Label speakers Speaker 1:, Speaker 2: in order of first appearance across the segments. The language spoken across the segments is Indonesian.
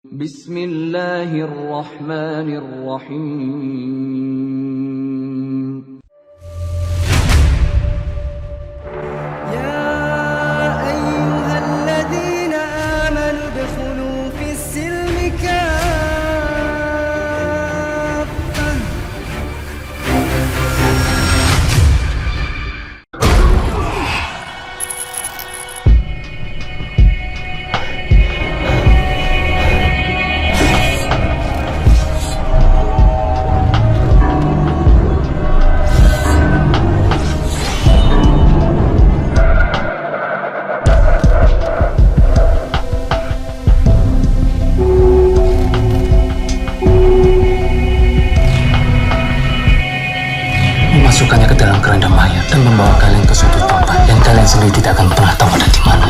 Speaker 1: Bismillahirrahmanirrahim.
Speaker 2: يا أيها الذين آمنوا ادخلوا في السلم كافة.
Speaker 3: Memasukkannya ke dalam keranda mayat dan membawa kalian ke suatu tempat yang kalian sendiri tidak akan pernah tahu ada di mana.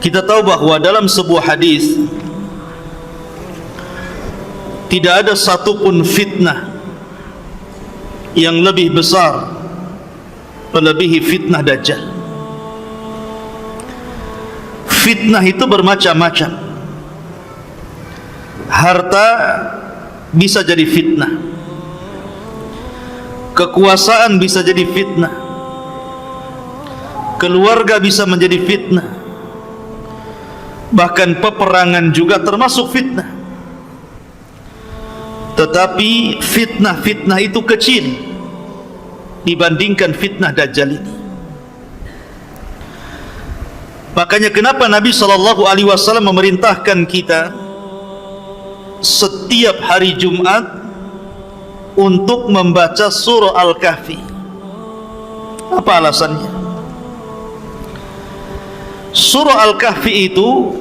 Speaker 4: Kita tahu bahwa dalam sebuah hadis tidak ada satupun fitnah yang lebih besar melebihi fitnah Dajjal. Fitnah itu bermacam-macam. Harta bisa jadi fitnah, kekuasaan bisa jadi fitnah, keluarga bisa menjadi fitnah, bahkan peperangan juga termasuk fitnah. Tetapi fitnah-fitnah itu kecil dibandingkan fitnah Dajjal ini. Makanya kenapa Nabi SAW memerintahkan kita setiap hari Jumat untuk membaca surah Al-Kahfi. Apa alasannya? Surah Al-Kahfi itu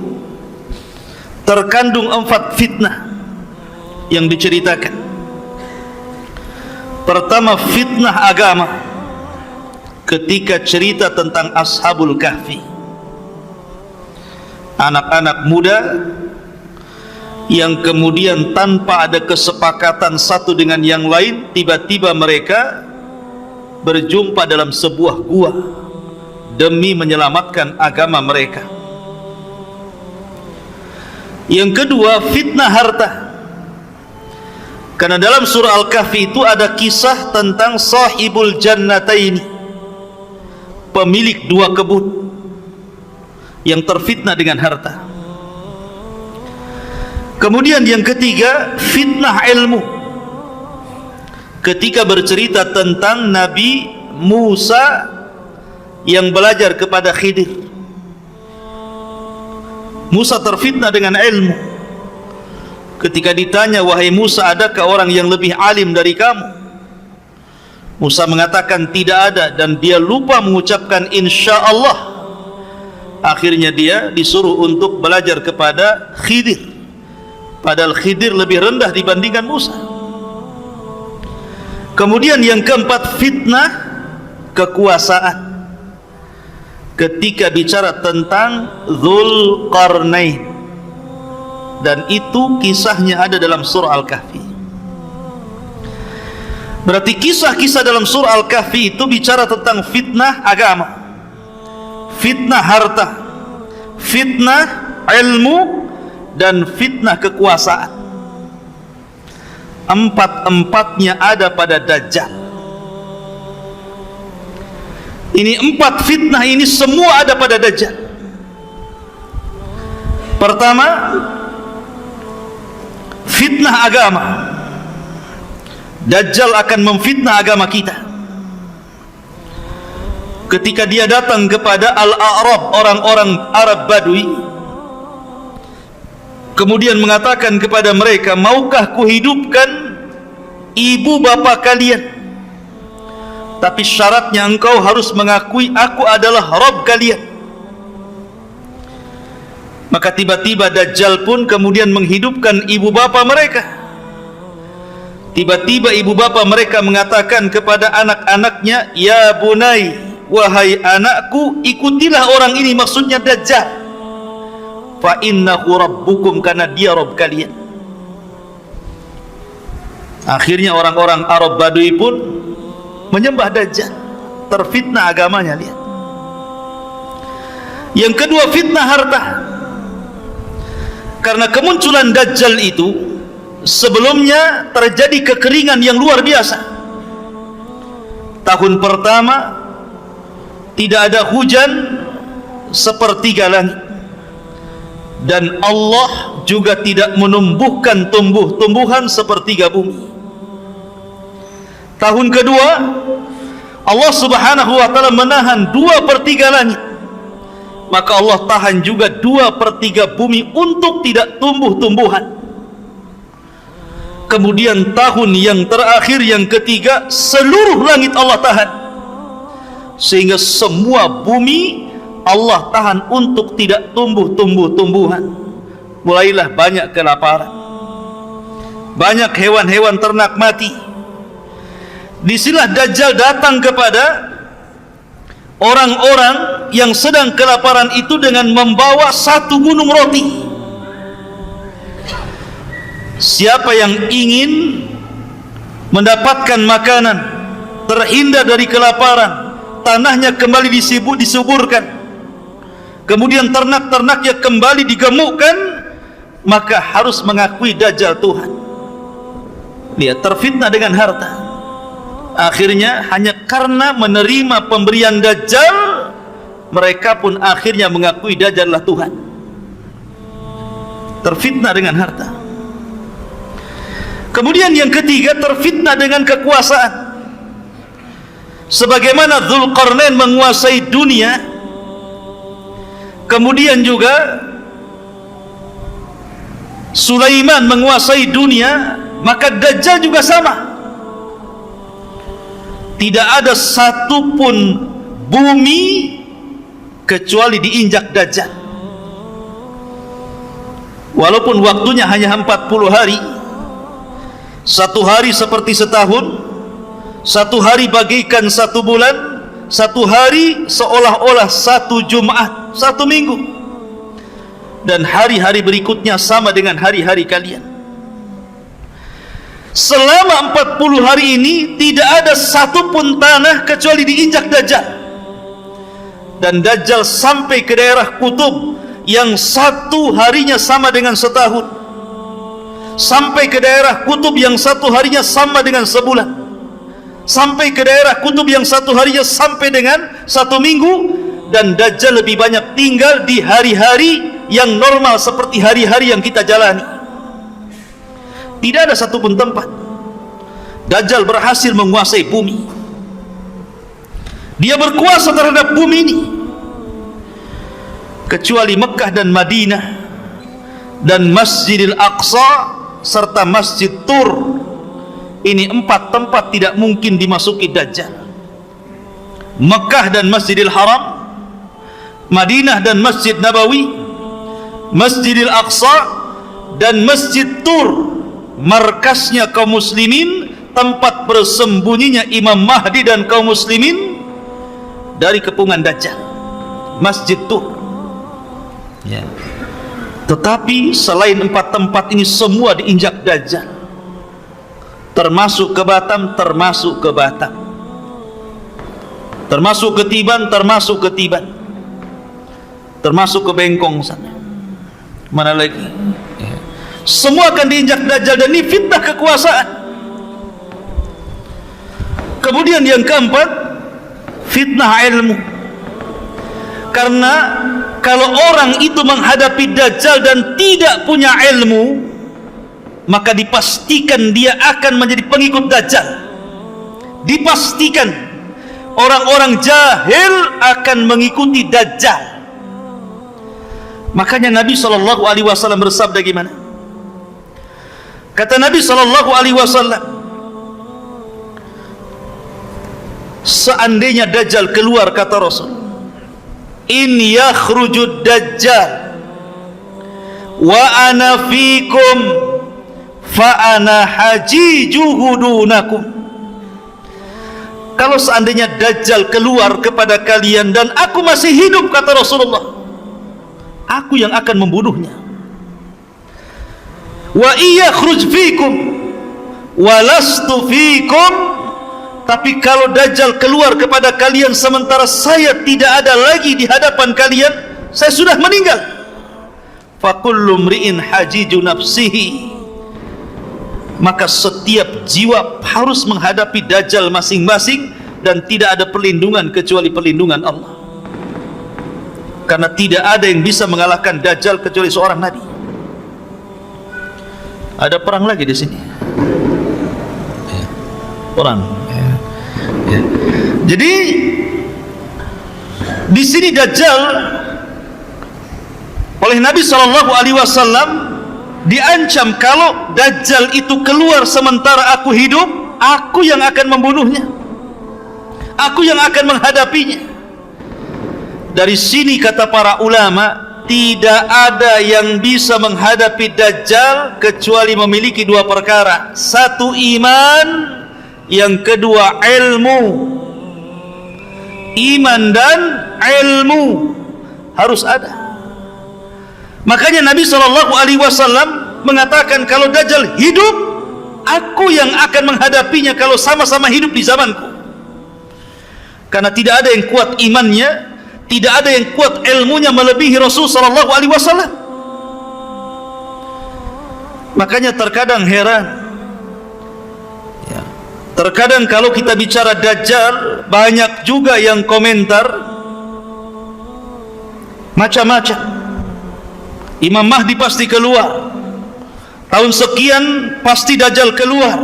Speaker 4: terkandung 4 fitnah yang diceritakan. Pertama, fitnah agama ketika cerita tentang Ashabul Kahfi, anak-anak muda yang kemudian tanpa ada kesepakatan satu dengan yang lain, tiba-tiba mereka berjumpa dalam sebuah gua demi menyelamatkan agama mereka. Yang kedua, fitnah harta. Karena dalam surah Al-Kahfi itu ada kisah tentang sahibul jannataini, pemilik 2 kebun yang terfitnah dengan harta. Kemudian yang ketiga, fitnah ilmu. Ketika bercerita tentang Nabi Musa yang belajar kepada Khidir. Musa terfitnah dengan ilmu. Ketika ditanya, wahai Musa, adakah orang yang lebih alim dari kamu? Musa mengatakan tidak ada, dan dia lupa mengucapkan insya Allah. Akhirnya dia disuruh untuk belajar kepada Khidir, padahal Khidir lebih rendah dibandingkan Musa. Kemudian yang keempat, fitnah kekuasaan. Ketika bicara tentang Dzulqarnain, dan itu kisahnya ada dalam surah Al-Kahfi. Berarti kisah-kisah dalam surah Al-Kahfi itu bicara tentang fitnah agama, fitnah harta, fitnah ilmu, dan fitnah kekuasaan. Empat-empatnya ada pada Dajjal. Ini 4 fitnah ini semua ada pada Dajjal. Pertama, fitnah agama. Dajjal akan memfitnah agama kita. Ketika dia datang kepada Al-A'rab, orang-orang Arab Badui, kemudian mengatakan kepada mereka, maukah kuhidupkan ibu bapa kalian, tapi syaratnya engkau harus mengakui aku adalah Rabb kalian. Maka tiba-tiba Dajjal pun kemudian menghidupkan ibu bapa mereka. Tiba-tiba ibu bapa mereka mengatakan kepada anak-anaknya, ya bunai, wahai anakku, ikutilah orang ini, maksudnya Dajjal. Fa innahu rabbukum, karena dia Rabb kalian. Akhirnya orang-orang Arab Badui pun menyembah Dajjal, terfitnah agamanya. Lihat. Yang kedua, fitnah harta. Karena kemunculan Dajjal itu sebelumnya terjadi kekeringan yang luar biasa. Tahun pertama tidak ada hujan sepertiga langit, dan Allah juga tidak menumbuhkan tumbuh-tumbuhan sepertiga bumi. Tahun kedua Allah subhanahu wa ta'ala menahan 2/3 langit, maka Allah tahan juga 2/3 bumi untuk tidak tumbuh-tumbuhan. Kemudian tahun yang terakhir, yang ketiga, seluruh langit Allah tahan, sehingga semua bumi Allah tahan untuk tidak tumbuh-tumbuhan. Mulailah banyak kelaparan, banyak hewan-hewan ternak mati. Disinilah Dajjal datang kepada orang-orang yang sedang kelaparan itu dengan membawa 1 gunung roti. Siapa yang ingin mendapatkan makanan, terhindar dari kelaparan, tanahnya kembali disuburkan, kemudian ternak-ternaknya kembali digemukkan, maka harus mengakui Dajjal Tuhan. Dia terfitnah dengan harta. Akhirnya hanya karena menerima pemberian Dajjal, mereka pun akhirnya mengakui Dajjal adalah Tuhan. Terfitnah dengan harta. Kemudian yang ketiga, terfitnah dengan kekuasaan. Sebagaimana Dzulqarnain menguasai dunia, kemudian juga Sulaiman menguasai dunia, maka Dajjal juga sama. Tidak ada satupun bumi kecuali diinjak Dajjal. Walaupun waktunya hanya 40 hari, 1 hari seperti setahun, 1 hari bagikan 1 bulan, 1 hari seolah-olah 1 Jumat, 1 minggu, dan hari-hari berikutnya sama dengan hari-hari kalian. Selama 40 hari ini tidak ada satupun tanah kecuali diinjak Dajjal. Dan Dajjal sampai ke daerah kutub yang 1 harinya sama dengan setahun, sampai ke daerah kutub yang 1 harinya sama dengan sebulan, sampai ke daerah kutub yang 1 harinya sampai dengan 1 minggu. Dan Dajjal lebih banyak tinggal di hari-hari yang normal seperti hari-hari yang kita jalani. Tidak ada satupun tempat. Dajjal berhasil menguasai bumi. Dia berkuasa terhadap bumi ini, kecuali Mekah dan Madinah dan Masjidil Aqsa serta Masjid Tur. Ini 4 tempat tidak mungkin dimasuki Dajjal. Mekah dan Masjidil Haram, Madinah dan Masjid Nabawi, Masjidil Aqsa dan Masjid Tur, markasnya kaum muslimin, tempat bersembunyinya Imam Mahdi dan kaum muslimin dari kepungan Dajjal. Masjid Tur. Ya. Tetapi selain 4 tempat ini semua diinjak Dajjal, termasuk ke Batam, termasuk ke Batam, termasuk ke Tiban, termasuk ke Tiban, termasuk ke Bengkong sana. Mana lagi? Ya. Semua akan diinjak Dajjal, dan ini fitnah kekuasaan. Kemudian yang keempat, fitnah ilmu. Karena kalau orang itu menghadapi Dajjal dan tidak punya ilmu, maka dipastikan dia akan menjadi pengikut Dajjal. Dipastikan orang-orang jahil akan mengikuti Dajjal. Makanya Nabi SAW bersabda gimana? Kata Nabi SAW, seandainya Dajjal keluar, kata Rasul, in yakhrujud Dajjal wa ana fikum fa ana hajijuhu dunakum. Kalau seandainya Dajjal keluar kepada kalian dan aku masih hidup, kata Rasulullah, aku yang akan membunuhnya. Wa iyakhruj fikum wa lastu fikum, tapi kalau Dajjal keluar kepada kalian sementara saya tidak ada lagi di hadapan kalian, saya sudah meninggal, fa kullu mri'in hajiju nafsihi, maka setiap jiwa harus menghadapi Dajjal masing-masing, dan tidak ada perlindungan kecuali perlindungan Allah. Karena tidak ada yang bisa mengalahkan Dajjal kecuali seorang Nabi. Ada perang lagi di sini. Perang. Jadi di sini Dajjal oleh Nabi SAW diancam, kalau Dajjal itu keluar sementara aku hidup, aku yang akan membunuhnya, aku yang akan menghadapinya. Dari sini kata para ulama, tidak ada yang bisa menghadapi Dajjal kecuali memiliki dua perkara: satu iman, yang kedua ilmu. Iman dan ilmu harus ada. Makanya Nabi SAW mengatakan, kalau Dajjal hidup, aku yang akan menghadapinya kalau sama-sama hidup di zamanku. Karena tidak ada yang kuat imannya, tidak ada yang kuat ilmunya melebihi Rasul SAW. Makanya terkadang heran, terkadang kalau kita bicara Dajjal, banyak juga yang komentar macam-macam. Imam Mahdi pasti keluar, tahun sekian pasti Dajjal keluar.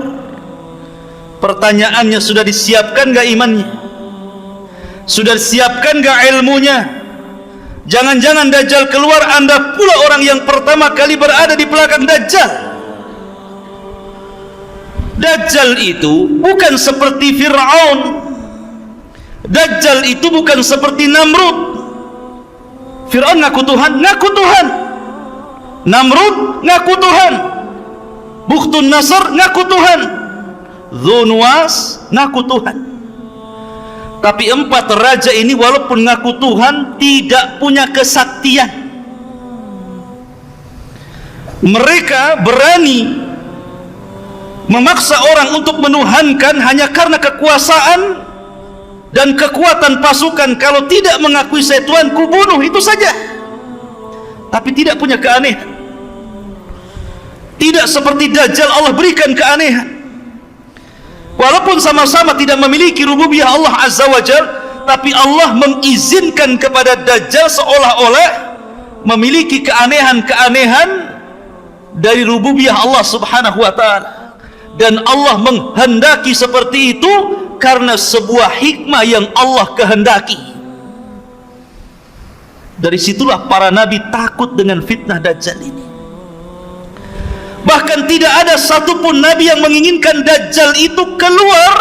Speaker 4: Pertanyaannya, sudah disiapkan gak imannya? Sudah disiapkan gak ilmunya? Jangan-jangan Dajjal keluar, anda pula orang yang pertama kali berada di belakang Dajjal. Dajjal itu bukan seperti Fir'aun. Dajjal itu bukan seperti Namrud. Fir'aun ngaku Tuhan, ngaku Tuhan. Namrud ngaku Tuhan. Bukhtun Nasr ngaku Tuhan. Dzunwas ngaku Tuhan. Tapi empat raja ini walaupun ngaku Tuhan, tidak punya kesaktian. Mereka berani memaksa orang untuk menuhankan hanya karena kekuasaan dan kekuatan pasukan. Kalau tidak mengakui saya Tuhan, kubunuh, itu saja. Tapi tidak punya keanehan. Tidak seperti Dajjal, Allah berikan keanehan. Walaupun sama-sama tidak memiliki rububiyah Allah Azza wa Jal, tapi Allah mengizinkan kepada Dajjal seolah-olah memiliki keanehan-keanehan dari rububiyah Allah Subhanahu wa ta'ala. Dan Allah menghendaki seperti itu karena sebuah hikmah yang Allah kehendaki. Dari situlah para nabi takut dengan fitnah Dajjal ini. Bahkan tidak ada satupun nabi yang menginginkan Dajjal itu keluar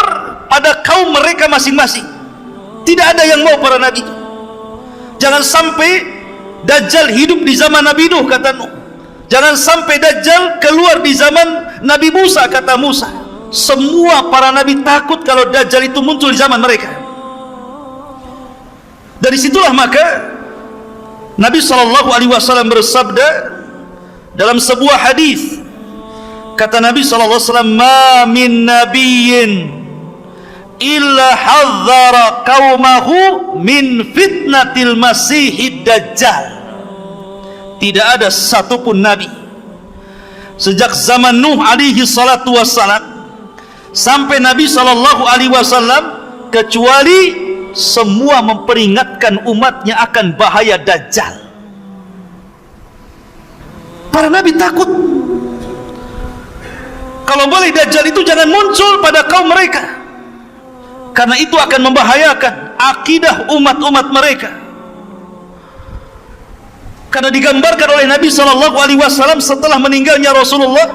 Speaker 4: pada kaum mereka masing-masing. Tidak ada yang mau para nabi itu. Jangan sampai Dajjal hidup di zaman Nabi Nuh, kata Nuh. Jangan sampai Dajjal keluar di zaman Nabi Musa, kata Musa. Semua para nabi takut kalau Dajjal itu muncul di zaman mereka. Dari situlah maka Nabi SAW bersabda dalam sebuah hadis, kata Nabi SAW, ma min nabiyyin illa hadzara qaumahu min fitnatil masihid dajjal. Tidak ada satupun nabi sejak zaman Nuh alaihi salatu wassalam sampai Nabi SAW kecuali semua memperingatkan umatnya akan bahaya Dajjal. Para nabi takut. Kalau boleh Dajjal itu jangan muncul pada kaum mereka, karena itu akan membahayakan akidah umat-umat mereka. Karena digambarkan oleh Nabi SAW setelah meninggalnya Rasulullah,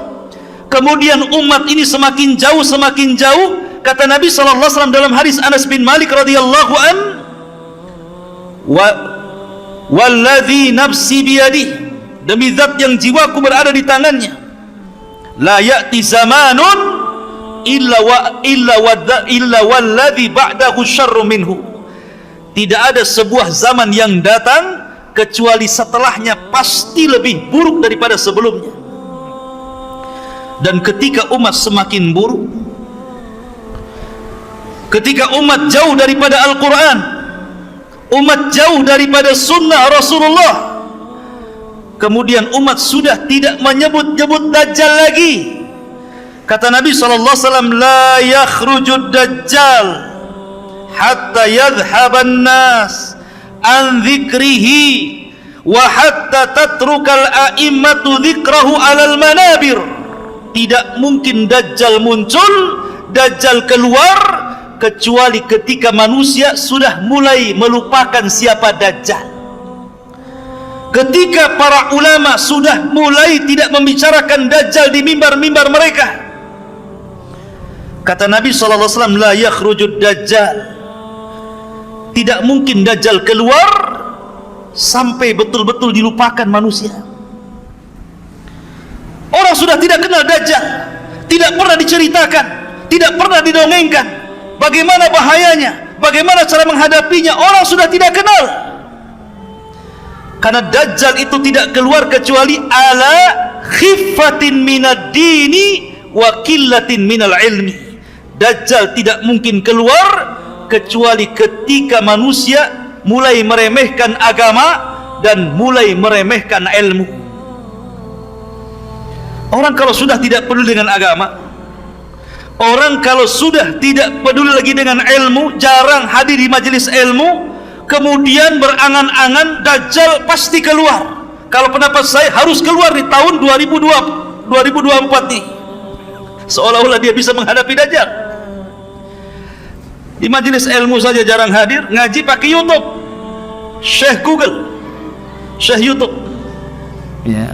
Speaker 4: kemudian umat ini semakin jauh. Kata Nabi SAW dalam hadis Anas bin Malik radhiyallahu an, walladzi nafsi biyadihi, demi zat yang jiwaku berada di tangannya, la ya'ti zamanun illa walladzi ba'dahu syarru minhu, tidak ada sebuah zaman yang datang kecuali setelahnya pasti lebih buruk daripada sebelumnya. Dan ketika umat semakin buruk, ketika umat jauh daripada Al-Quran, umat jauh daripada sunnah Rasulullah, kemudian umat sudah tidak menyebut-nyebut Dajjal lagi. Kata Nabi SAW, la yakhrujud Dajjal hatta yadhhaban nas an dzikrihi wa hatta tatrukal a'immatu dzikrahu alal manabir. Tidak mungkin Dajjal muncul, Dajjal keluar, kecuali ketika manusia sudah mulai melupakan siapa Dajjal, ketika para ulama sudah mulai tidak membicarakan Dajjal di mimbar-mimbar mereka. Kata Nabi SAW, la yakhrujud Dajjal, tidak mungkin Dajjal keluar sampai betul-betul dilupakan manusia. Orang sudah tidak kenal Dajjal, tidak pernah diceritakan, tidak pernah didongengkan bagaimana bahayanya, bagaimana cara menghadapinya. Orang sudah tidak kenal, karena Dajjal itu tidak keluar kecuali ala khiffatin minad dini wa qillatin minal ilmi. Dajjal tidak mungkin keluar kecuali ketika manusia mulai meremehkan agama dan mulai meremehkan ilmu. Orang kalau sudah tidak peduli dengan agama, orang kalau sudah tidak peduli lagi dengan ilmu, jarang hadir di majelis ilmu, kemudian berangan-angan Dajjal pasti keluar. Kalau pendapat saya harus keluar di tahun 2024 nih, seolah-olah dia bisa menghadapi Dajjal. Di majelis ilmu saja jarang hadir, ngaji pakai YouTube, Syekh Google, Syekh YouTube. Ya.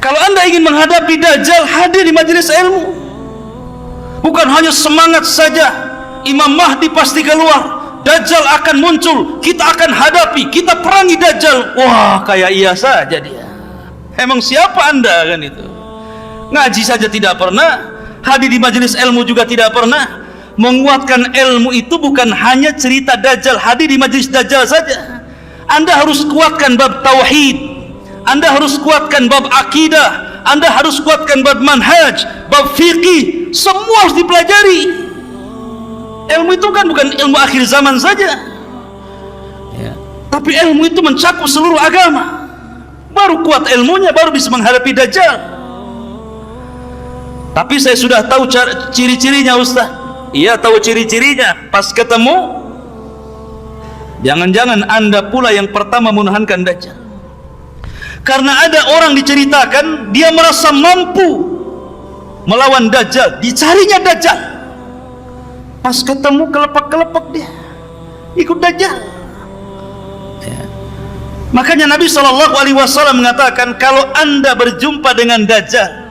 Speaker 4: Kalau anda ingin menghadapi Dajjal, hadir di majelis ilmu. Bukan hanya semangat saja, Imam Mahdi pasti keluar, Dajjal akan muncul, kita akan hadapi, kita perangi Dajjal. Wah, kayak iya saja dia. Emang siapa anda kan itu? Ngaji saja tidak pernah, hadir di majelis ilmu juga tidak pernah. Menguatkan ilmu itu bukan hanya cerita Dajjal, hadir di majelis Dajjal saja. Anda harus kuatkan bab tauhid, Anda harus kuatkan bab akidah, Anda harus kuatkan bab manhaj, bab fikih, semua harus dipelajari. Ilmu itu kan bukan ilmu akhir zaman saja ya, tapi ilmu itu mencakup seluruh agama. Baru kuat ilmunya, baru bisa menghadapi Dajjal. Tapi saya sudah tahu ciri-cirinya Ustaz. Iya, tahu ciri-cirinya. Pas ketemu, jangan-jangan anda pula yang pertama menuhankan Dajjal. Karena ada orang diceritakan dia merasa mampu melawan Dajjal, dicarinya Dajjal, pas ketemu kelepek-kelepek dia ikut Dajjal ya. Makanya Nabi SAW mengatakan, kalau anda berjumpa dengan Dajjal,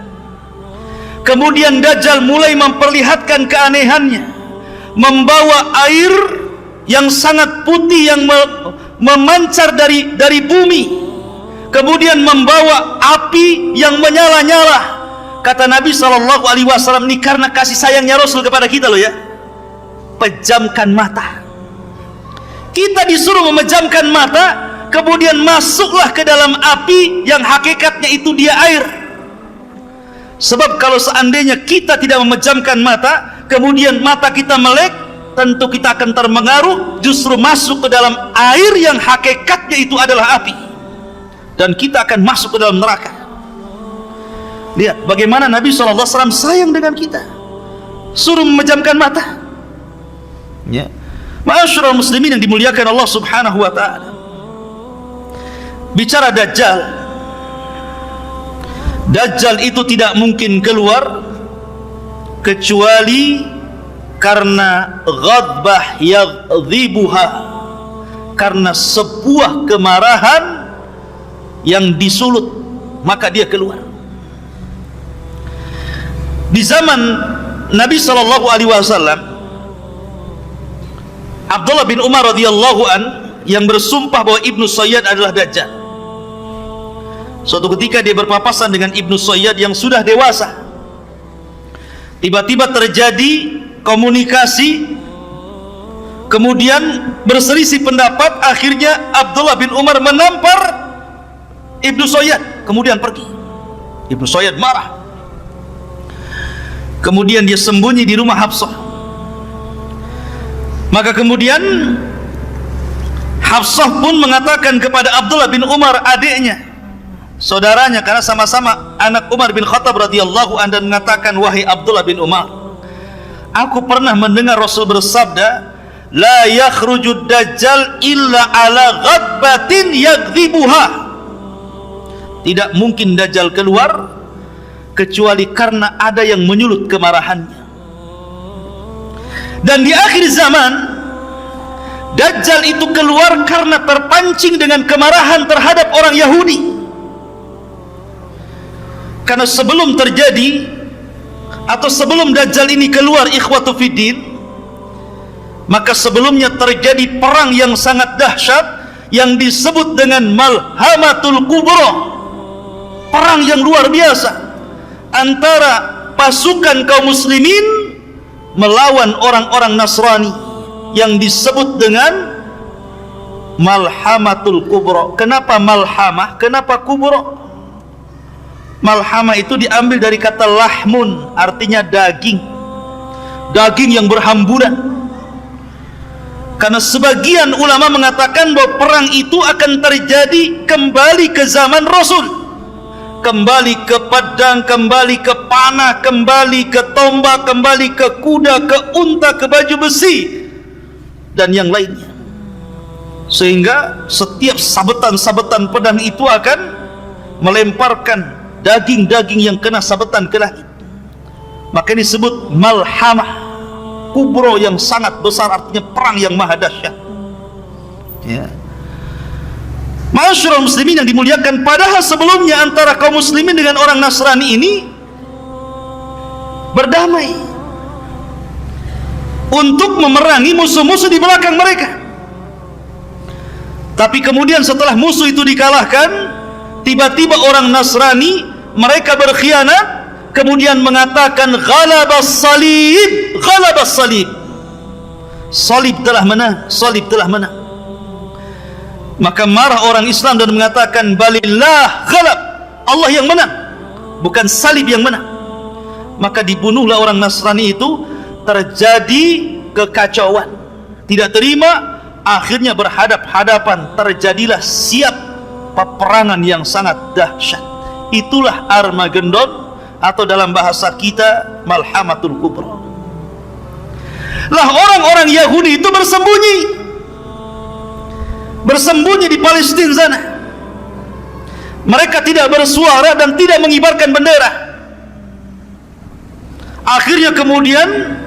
Speaker 4: kemudian Dajjal mulai memperlihatkan keanehannya, membawa air yang sangat putih yang memancar dari bumi, kemudian membawa api yang menyala-nyala. Kata Nabi SAW, ini karena kasih sayangnya Rasul kepada kita loh ya, pejamkan mata. Kita disuruh memejamkan mata, kemudian masuklah ke dalam api yang hakikatnya itu dia air. Sebab kalau seandainya kita tidak memejamkan mata, kemudian mata kita melek, tentu kita akan terpengaruh, justru masuk ke dalam air yang hakikatnya itu adalah api, dan kita akan masuk ke dalam neraka. Lihat bagaimana Nabi SAW sayang dengan kita, suruh memejamkan mata ya. Ma'asyiral muslimin yang dimuliakan Allah Subhanahu wa ta'ala, bicara Dajjal, Dajjal itu tidak mungkin keluar kecuali karena ghadbah yaghdhibuha, karena sebuah kemarahan yang disulut, maka dia keluar. Di zaman Nabi SAW, Abdullah bin Umar radhiyallahu an yang bersumpah bahwa Ibnu Sayyad adalah Dajjal. Suatu ketika dia berpapasan dengan Ibnu Sayyad yang sudah dewasa. Tiba-tiba terjadi komunikasi, kemudian berselisih pendapat. Akhirnya Abdullah bin Umar menampar Ibnu Sayyad, kemudian pergi. Ibnu Sayyad marah. Kemudian dia sembunyi di rumah Hafsah. Maka kemudian Hafsah pun mengatakan kepada Abdullah bin Umar, adiknya, saudaranya, karena sama-sama anak Umar bin Khattab radhiyallahu anhu, dan mengatakan, wahai Abdullah bin Umar, aku pernah mendengar Rasul bersabda, la yakhrujud dajjal illa ala ghadbatin yaghdhibuha. Tidak mungkin Dajjal keluar kecuali karena ada yang menyulut kemarahannya. Dan di akhir zaman Dajjal itu keluar karena terpancing dengan kemarahan terhadap orang Yahudi. Karena sebelum terjadi atau sebelum Dajjal ini keluar, ikhwatu fiddin, maka sebelumnya terjadi perang yang sangat dahsyat yang disebut dengan Malhamatul Kubra, perang yang luar biasa antara pasukan kaum muslimin melawan orang-orang Nasrani yang disebut dengan Malhamatul Kubra. Kenapa Malhamah? Kenapa Kubra? Malhamah itu diambil dari kata lahmun, artinya daging, daging yang berhamburan. Karena sebagian ulama mengatakan bahwa perang itu akan terjadi kembali ke zaman Rasul, kembali ke pedang, kembali ke panah, kembali ke tombak, kembali ke kuda, ke unta, ke baju besi dan yang lainnya. Sehingga setiap sabetan-sabetan pedang itu akan melemparkan daging-daging yang kena sabetan ke langit. Maka ini disebut Malhamah Kubro, yang sangat besar, artinya perang yang maha dahsyat. Ya. Ma'asyiral muslimin yang dimuliakan, padahal sebelumnya antara kaum muslimin dengan orang Nasrani ini berdamai untuk memerangi musuh-musuh di belakang mereka. Tapi kemudian setelah musuh itu dikalahkan, tiba-tiba orang Nasrani mereka berkhianat, kemudian mengatakan ghalabas salib, ghalabas salib, salib telah menang, salib telah menang. Maka marah orang Islam dan mengatakan balillah ghalab, Allah yang menang, bukan salib yang menang. Maka dibunuhlah orang Nasrani itu. Terjadi kekacauan, tidak terima, akhirnya berhadap-hadapan, terjadilah siap peperangan yang sangat dahsyat. Itulah Armageddon, atau dalam bahasa kita Malhamatul Kubra. Lah orang-orang Yahudi itu bersembunyi di Palestina sana. Mereka tidak bersuara dan tidak mengibarkan bendera. Akhirnya kemudian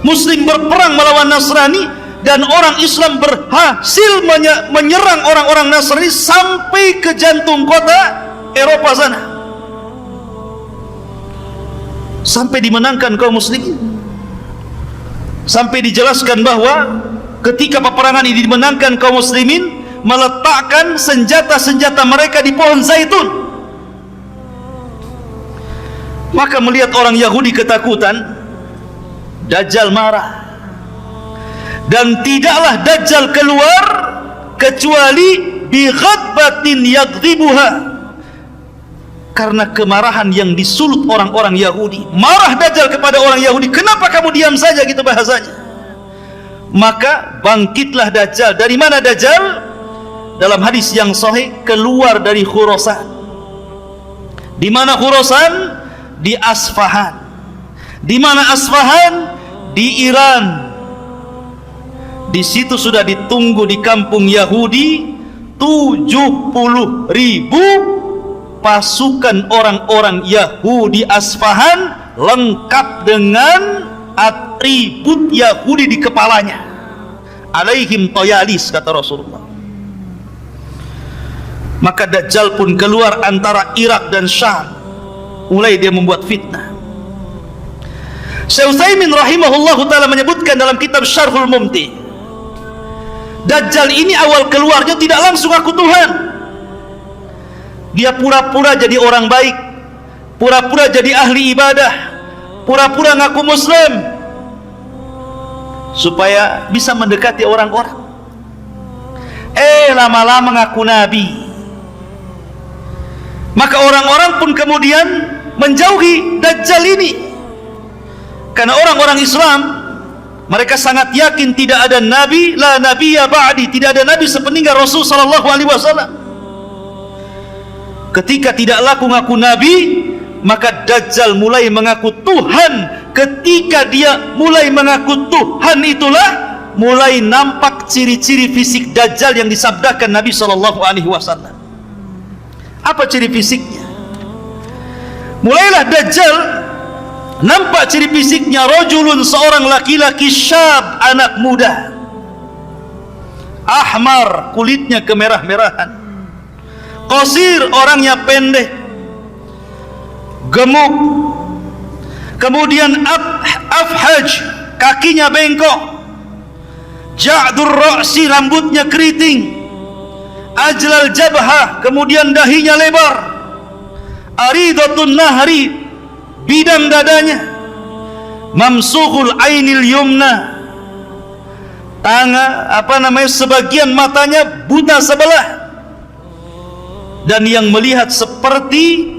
Speaker 4: Muslim berperang melawan Nasrani, dan orang Islam berhasil menyerang orang-orang Nasrani sampai ke jantung kota Eropa sana, sampai dimenangkan kaum muslimin. Sampai dijelaskan bahwa ketika peperangan ini dimenangkan, kaum muslimin meletakkan senjata-senjata mereka di pohon zaitun. Maka melihat orang Yahudi ketakutan, Dajjal marah. Dan tidaklah Dajjal keluar kecuali bi ghadbatin yaghdhibuha, karena kemarahan yang disulut orang-orang Yahudi. Marah Dajjal kepada orang Yahudi, kenapa kamu diam saja, gitu bahasanya. Maka bangkitlah Dajjal. Dari mana Dajjal? Dalam hadis yang sahih, keluar dari Khurasan. Di mana Khurasan? Di Asfahan. Di mana Asfahan? Di Iran. Di situ sudah ditunggu di kampung Yahudi 70.000 pasukan orang-orang Yahudi Asfahan lengkap dengan atribut Yahudi di kepalanya. Alaihim toyalis, kata Rasulullah. Maka Dajjal pun keluar antara Irak dan Syam, mulai dia membuat fitnah. Syekh Utsaimin rahimahullahu taala menyebutkan dalam kitab Syarhul Mumti, Dajjal ini awal keluarnya tidak langsung aku Tuhan. Dia pura-pura jadi orang baik, pura-pura jadi ahli ibadah, pura-pura ngaku muslim supaya bisa mendekati orang-orang. Lama-lama ngaku nabi. Maka orang-orang pun kemudian menjauhi Dajjal ini, karena orang-orang Islam mereka sangat yakin tidak ada nabi, la nabiyya ba'di, tidak ada nabi sepeninggal Rasul sallallahu alaihi wasallam. Ketika tidak laku ngaku nabi, maka Dajjal mulai mengaku Tuhan. Ketika dia mulai mengaku Tuhan, itulah mulai nampak ciri-ciri fisik Dajjal yang disabdakan Nabi sallallahu alaihi wasallam. Apa ciri fisiknya? Mulailah Dajjal nampak ciri fisiknya, rajulun, seorang laki-laki, syab, anak muda, ahmar, kulitnya kemerah-merahan, qasir, orangnya pendek, gemuk, kemudian afhaj, kakinya bengkok, ja'dur ra'si, rambutnya keriting, ajlal jabhah, kemudian dahinya lebar, aridatun nahri, bidang dadanya, mamsuhul ainil yumna, sebagian matanya buta sebelah, dan yang melihat seperti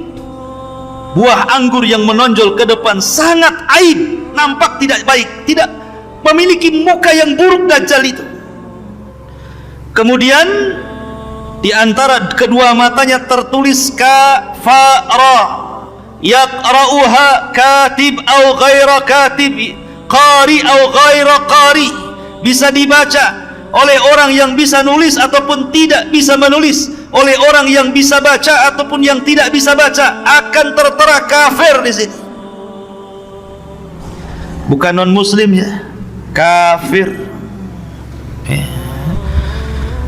Speaker 4: buah anggur yang menonjol ke depan, sangat aib, nampak tidak baik, tidak memiliki muka yang buruk Dajjal itu. Kemudian di antara kedua matanya tertulis kafara, yaqra'uha katib au ghaira katib, qari au ghaira qari, bisa dibaca oleh orang yang bisa nulis ataupun tidak bisa menulis, oleh orang yang bisa baca ataupun yang tidak bisa baca, akan tertera kafir di sini. Bukan non muslim ya, kafir.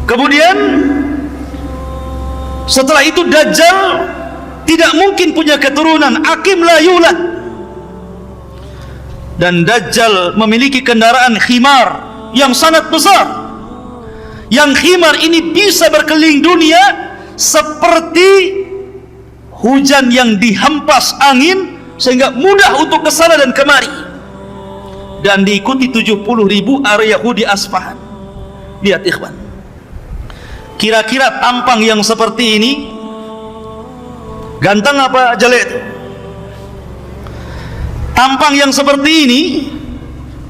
Speaker 4: Kemudian setelah itu Dajjal tidak mungkin punya keturunan, akim la yulad. Dan Dajjal memiliki kendaraan khimar yang sangat besar. Yang khimar ini bisa berkeliling dunia seperti hujan yang dihempas angin, sehingga mudah untuk kesana dan kemari. Dan diikuti 70.000 area Yahudi Asfahan. Lihat ikhwan, kira-kira tampang yang seperti ini ganteng apa jelek itu? Tampang yang seperti ini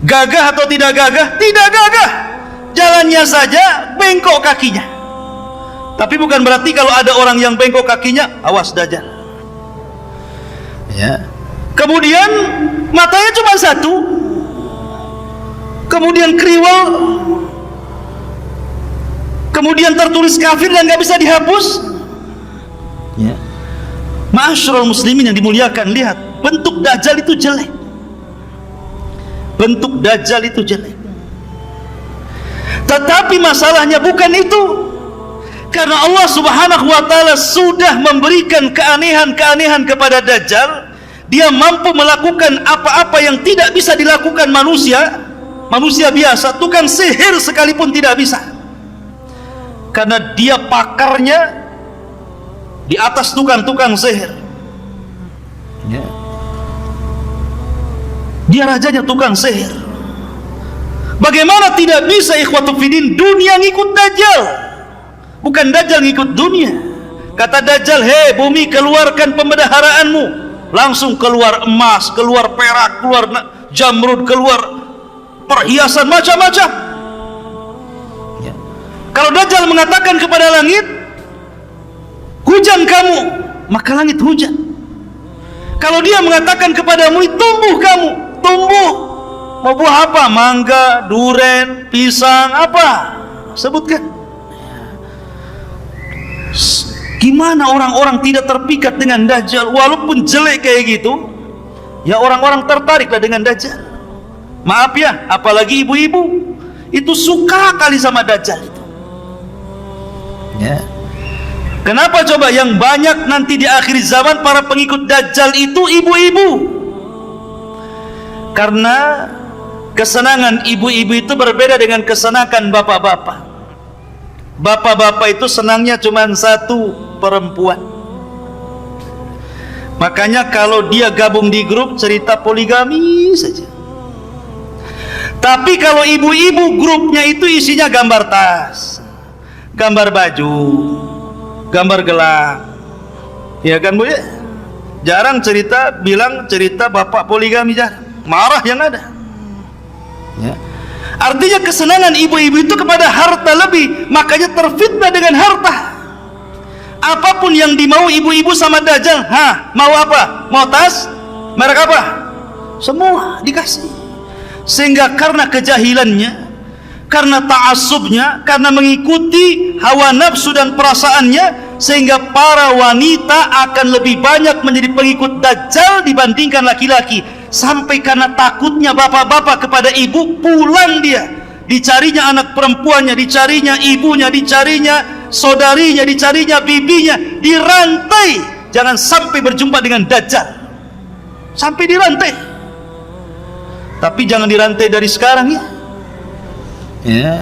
Speaker 4: gagah atau tidak gagah? Tidak gagah. Jalannya saja bengkok kakinya. Tapi bukan berarti kalau ada orang yang bengkok kakinya, awas Dajjal. Ya. Kemudian matanya cuma satu. Kemudian kriwel. Kemudian tertulis kafir dan nggak bisa dihapus. Ya. Ma'asyiral muslimin yang dimuliakan, lihat, bentuk Dajjal itu jelek. Bentuk Dajjal itu jelek. Tetapi masalahnya bukan itu. Karena Allah subhanahu wa ta'ala sudah memberikan keanehan-keanehan kepada Dajjal. Dia mampu melakukan apa-apa yang tidak bisa dilakukan manusia. Manusia biasa, tukang sihir sekalipun tidak bisa. Karena dia pakarnya di atas tukang-tukang sihir. Ya. Dia rajanya tukang sihir. Bagaimana tidak bisa ikhwatu fiddin, dunia ngikut Dajjal, bukan Dajjal ngikut dunia. Kata Dajjal, hei bumi, keluarkan pembendaharaanmu. Langsung keluar emas, keluar perak, keluar jamrud, keluar perhiasan macam-macam. Ya. Kalau Dajjal mengatakan kepada langit, hujan kamu, maka langit hujan. Kalau dia mengatakan kepadamu, tumbuh kamu, tumbuh. Mau buah apa? Mangga, duren, pisang, apa? Sebutkan. Gimana orang-orang tidak terpikat dengan Dajjal? Walaupun jelek kayak gitu, ya orang-orang tertariklah dengan Dajjal. Maaf ya, apalagi ibu-ibu itu suka kali sama Dajjal itu. Ya. Kenapa coba yang banyak nanti di akhir zaman para pengikut Dajjal itu ibu-ibu? Karena kesenangan ibu-ibu itu berbeda dengan kesenangan bapak-bapak. Bapak-bapak itu senangnya cuma satu, perempuan. Makanya kalau dia gabung di grup cerita poligami saja. Tapi kalau ibu-ibu grupnya itu isinya gambar tas, gambar baju, gambar gelang, ya kan Bu ya? Jarang bilang cerita bapak poligami, jarang. Marah yang ada. Ya. Artinya kesenangan ibu-ibu itu kepada harta lebih, makanya terfitnah dengan harta. Apapun yang dimau ibu-ibu sama Dajjal, mau apa? Mau tas? Merek apa? Semua dikasih. Sehingga karena kejahilannya, karena ta'assubnya, karena mengikuti hawa nafsu dan perasaannya, sehingga para wanita akan lebih banyak menjadi pengikut Dajjal dibandingkan laki-laki. Sampai karena takutnya bapak-bapak kepada ibu, pulang dia, dicarinya anak perempuannya, dicarinya ibunya, dicarinya saudarinya, dicarinya bibinya, dirantai, jangan sampai berjumpa dengan Dajjal, sampai dirantai. Tapi jangan dirantai dari sekarang ya. Ya,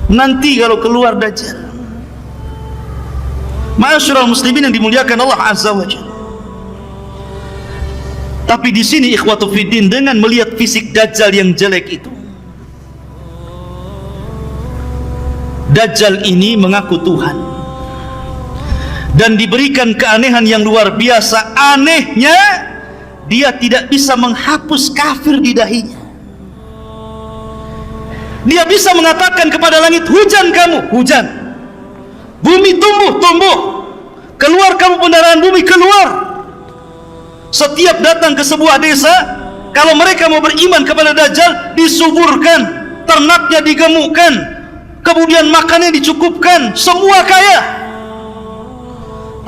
Speaker 4: nanti kalau keluar Dajjal. Ma'asyiral muslimin yang dimuliakan Allah Azza wa Jalla. Tapi di sini ikhwatu fiddin, dengan melihat fisik Dajjal yang jelek itu, Dajjal ini mengaku Tuhan dan diberikan keanehan yang luar biasa. Anehnya, dia tidak bisa menghapus kafir di dahinya. Dia bisa mengatakan kepada langit, hujan kamu, hujan. Bumi tumbuh, tumbuh. Keluar kamu pendaraan bumi, keluar. Setiap datang ke sebuah desa, kalau mereka mau beriman kepada Dajjal, disuburkan, ternaknya digemukkan, kemudian makannya dicukupkan, semua kaya.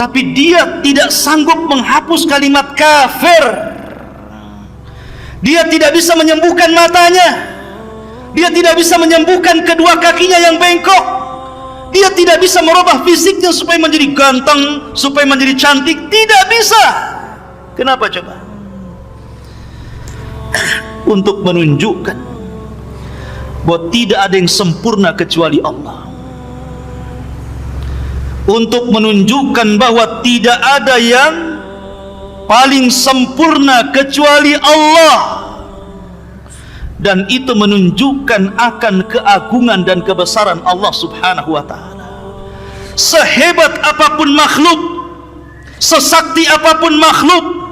Speaker 4: Tapi dia tidak sanggup menghapus kalimat kafir. Dia tidak bisa menyembuhkan matanya. Dia tidak bisa menyembuhkan kedua kakinya yang bengkok. Dia tidak bisa merubah fisiknya supaya menjadi ganteng, supaya menjadi cantik. Tidak bisa. Kenapa coba? Untuk menunjukkan bahwa tidak ada yang sempurna kecuali Allah. Untuk menunjukkan bahwa tidak ada yang paling sempurna kecuali Allah. Dan itu menunjukkan akan keagungan dan kebesaran Allah Subhanahu wa ta'ala. Sehebat apapun makhluk, sesakti apapun makhluk,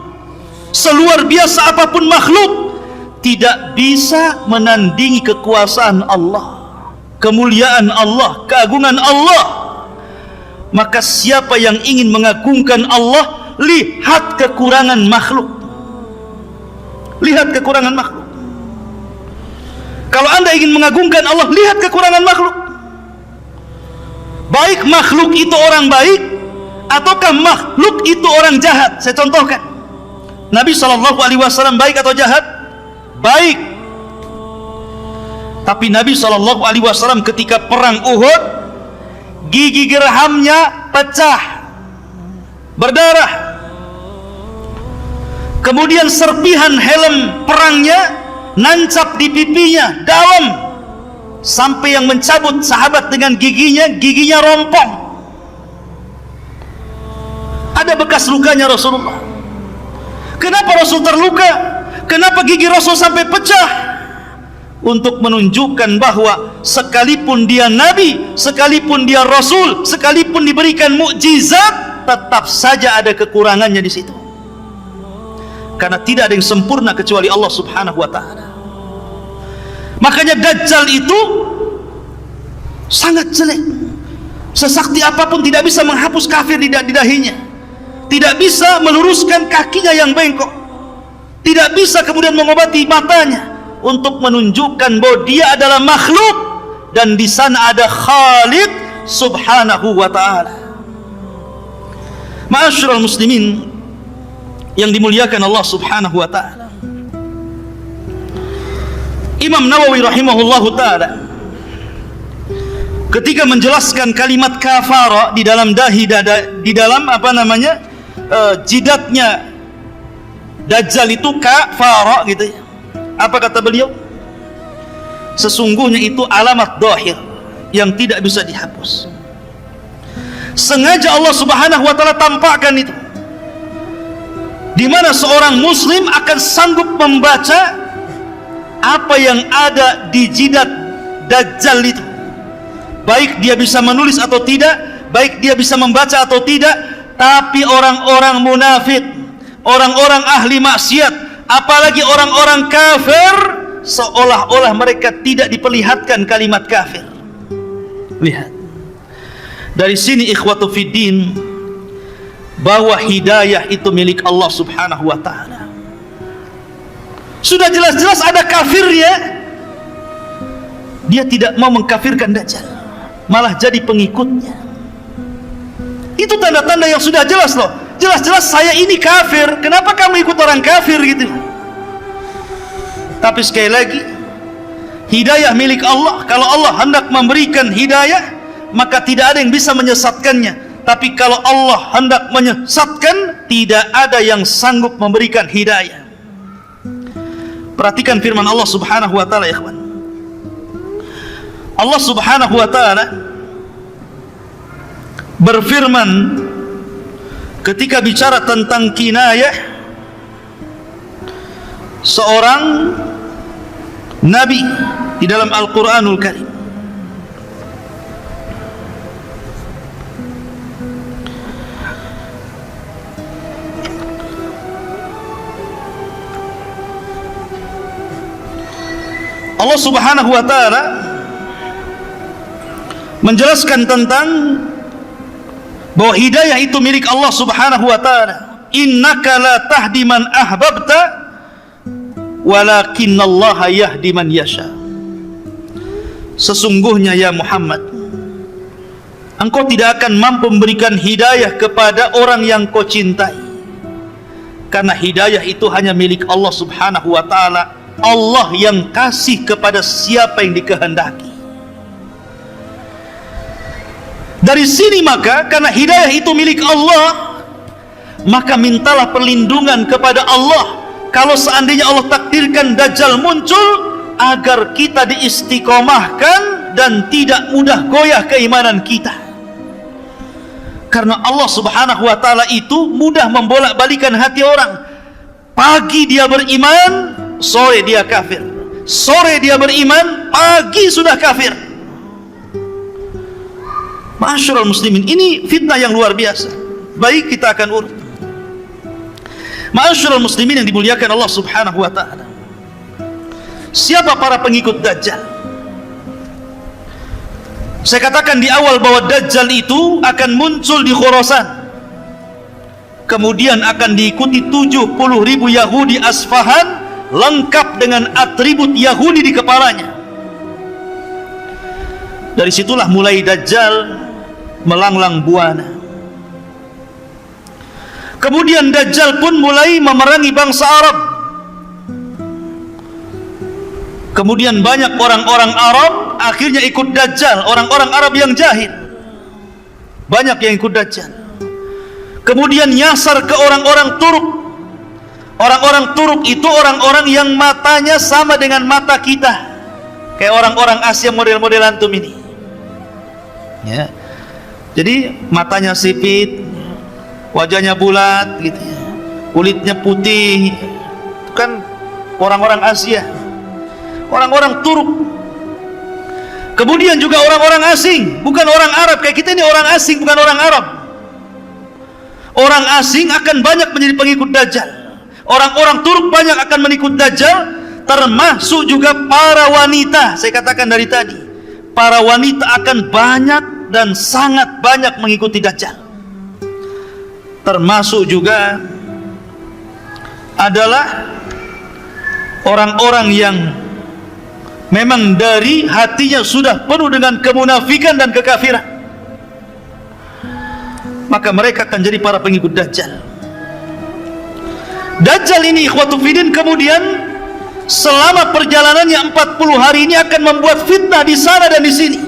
Speaker 4: seluar biasa apapun makhluk, tidak bisa menandingi kekuasaan Allah, kemuliaan Allah, keagungan Allah. Maka siapa yang ingin mengagungkan Allah, lihat kekurangan makhluk. Lihat kekurangan makhluk. Kalau anda ingin mengagungkan Allah, lihat kekurangan makhluk. Baik makhluk itu orang baik, ataukah makhluk itu orang jahat. Saya contohkan, Nabi SAW baik atau jahat? Baik. Tapi Nabi SAW ketika perang Uhud, gigi gerhamnya pecah, berdarah. Kemudian serpihan helm perangnya nancap di pipinya dalam, sampai yang mencabut sahabat dengan giginya rompong. Ada bekas lukanya Rasulullah. Kenapa Rasul terluka? Kenapa gigi Rasul sampai pecah? Untuk menunjukkan bahwa sekalipun dia Nabi, sekalipun dia Rasul, sekalipun diberikan mukjizat, tetap saja ada kekurangannya di situ. Karena tidak ada yang sempurna kecuali Allah Subhanahu wa ta'ala. Makanya Dajjal itu sangat jelek. Sesakti apapun tidak bisa menghapus kafir di dahinya, tidak bisa meluruskan kakinya yang bengkok, tidak bisa kemudian mengobati matanya, untuk menunjukkan bahwa dia adalah makhluk dan di sana ada Khaliq Subhanahu wa ta'ala. Ma'asyiral muslimin yang dimuliakan Allah Subhanahu wa taala, Imam Nawawi rahimahullahu taala ketika menjelaskan kalimat kafara di dalam di dalam jidatnya Dajjal itu kafara gitu ya. Apa kata beliau? Sesungguhnya itu alamat zahir yang tidak bisa dihapus. Sengaja Allah Subhanahu wa taala tampakkan itu, di mana seorang muslim akan sanggup membaca apa yang ada di jidat Dajjal itu, baik dia bisa menulis atau tidak, baik dia bisa membaca atau tidak. Tapi orang-orang munafik, orang-orang ahli maksiat, apalagi orang-orang kafir, seolah-olah mereka tidak diperlihatkan kalimat kafir. Lihat dari sini ikhwatu fiddin, bahwa hidayah itu milik Allah Subhanahu wa taala. Sudah jelas-jelas ada kafirnya, dia tidak mau mengkafirkan Dajjal, malah jadi pengikutnya. Itu tanda-tanda yang sudah jelas loh. Jelas-jelas saya ini kafir, kenapa kamu ikut orang kafir gitu. Tapi sekali lagi, hidayah milik Allah. Kalau Allah hendak memberikan hidayah, maka tidak ada yang bisa menyesatkannya. Tapi kalau Allah hendak menyesatkan, tidak ada yang sanggup memberikan hidayah. Perhatikan firman Allah Subhanahu wa taala, ya ikhwan. Allah Subhanahu wa taala berfirman ketika bicara tentang kinayah seorang nabi di dalam Al-Qur'anul Karim. Allah Subhanahu wa taala menjelaskan tentang bahwa hidayah itu milik Allah Subhanahu wa taala. Innaka la tahdi man ahbabta walakinallaha yahdi man yasha. Sesungguhnya ya Muhammad, engkau tidak akan mampu memberikan hidayah kepada orang yang kau cintai, karena hidayah itu hanya milik Allah Subhanahu wa taala. Allah yang kasih kepada siapa yang dikehendaki. Dari sini maka, karena hidayah itu milik Allah, maka mintalah perlindungan kepada Allah. Kalau seandainya Allah takdirkan Dajjal muncul, agar kita diistiqomahkan dan tidak mudah goyah keimanan kita. Karena Allah Subhanahu wa taala itu mudah membolak-balikan hati orang. Pagi dia beriman, sore dia kafir. Sore dia beriman, pagi sudah kafir. Ma'asyiral muslimin, ini fitnah yang luar biasa. Baik, kita akan urut. Ma'asyiral muslimin yang dimuliakan Allah Subhanahu wa taala, siapa para pengikut Dajjal? Saya katakan di awal bahwa Dajjal itu akan muncul di Khurasan, kemudian akan diikuti 70.000 Yahudi Asfahan, lengkap dengan atribut Yahudi di kepalanya. Dari situlah mulai Dajjal melanglang buana. Kemudian Dajjal pun mulai memerangi bangsa Arab. Kemudian banyak orang-orang Arab akhirnya ikut Dajjal, orang-orang Arab yang jahil, banyak yang ikut Dajjal. Kemudian nyasar ke orang-orang Turk. Orang-orang Turk itu orang-orang yang matanya sama dengan mata kita, kayak orang-orang Asia model-model antum ini, ya. Jadi matanya sipit, wajahnya bulat gitu ya, kulitnya putih. Itu kan orang-orang Asia, orang-orang Turk. Kemudian juga orang-orang asing, bukan orang Arab kayak kita ini, orang asing bukan orang Arab. Orang asing akan banyak menjadi pengikut Dajjal. Orang-orang Turk banyak akan mengikut Dajjal, termasuk juga para wanita. Saya katakan dari tadi, para wanita akan banyak dan sangat banyak mengikuti Dajjal. Termasuk juga adalah orang-orang yang memang dari hatinya sudah penuh dengan kemunafikan dan kekafiran. maka mereka akan jadi para pengikut Dajjal. Dajjal ini ikhwatu fiddin kemudian selama perjalanannya 40 hari ini akan membuat fitnah di sana dan di sini.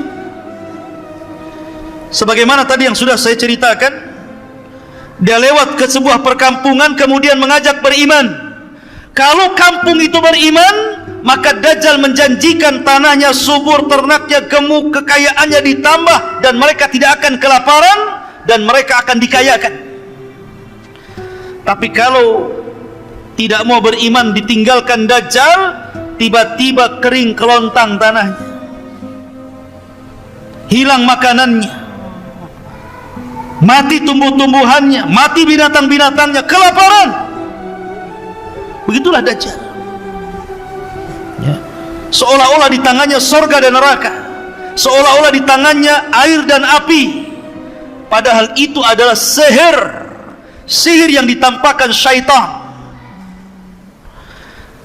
Speaker 4: Sebagaimana tadi yang sudah saya ceritakan, dia lewat ke sebuah perkampungan kemudian mengajak beriman. Kalau kampung itu beriman, maka Dajjal menjanjikan tanahnya subur, ternaknya gemuk, kekayaannya ditambah, dan mereka tidak akan kelaparan dan mereka akan dikayakan. Tapi kalau tidak mau beriman, ditinggalkan Dajjal, tiba-tiba kering kelontang tanahnya, hilang makanannya, mati tumbuh-tumbuhannya, mati binatang-binatangnya, kelaparan. Begitulah Dajjal, ya. Seolah-olah di tangannya sorga dan neraka, seolah-olah di tangannya air dan api, padahal itu adalah sihir yang ditampakkan syaitan.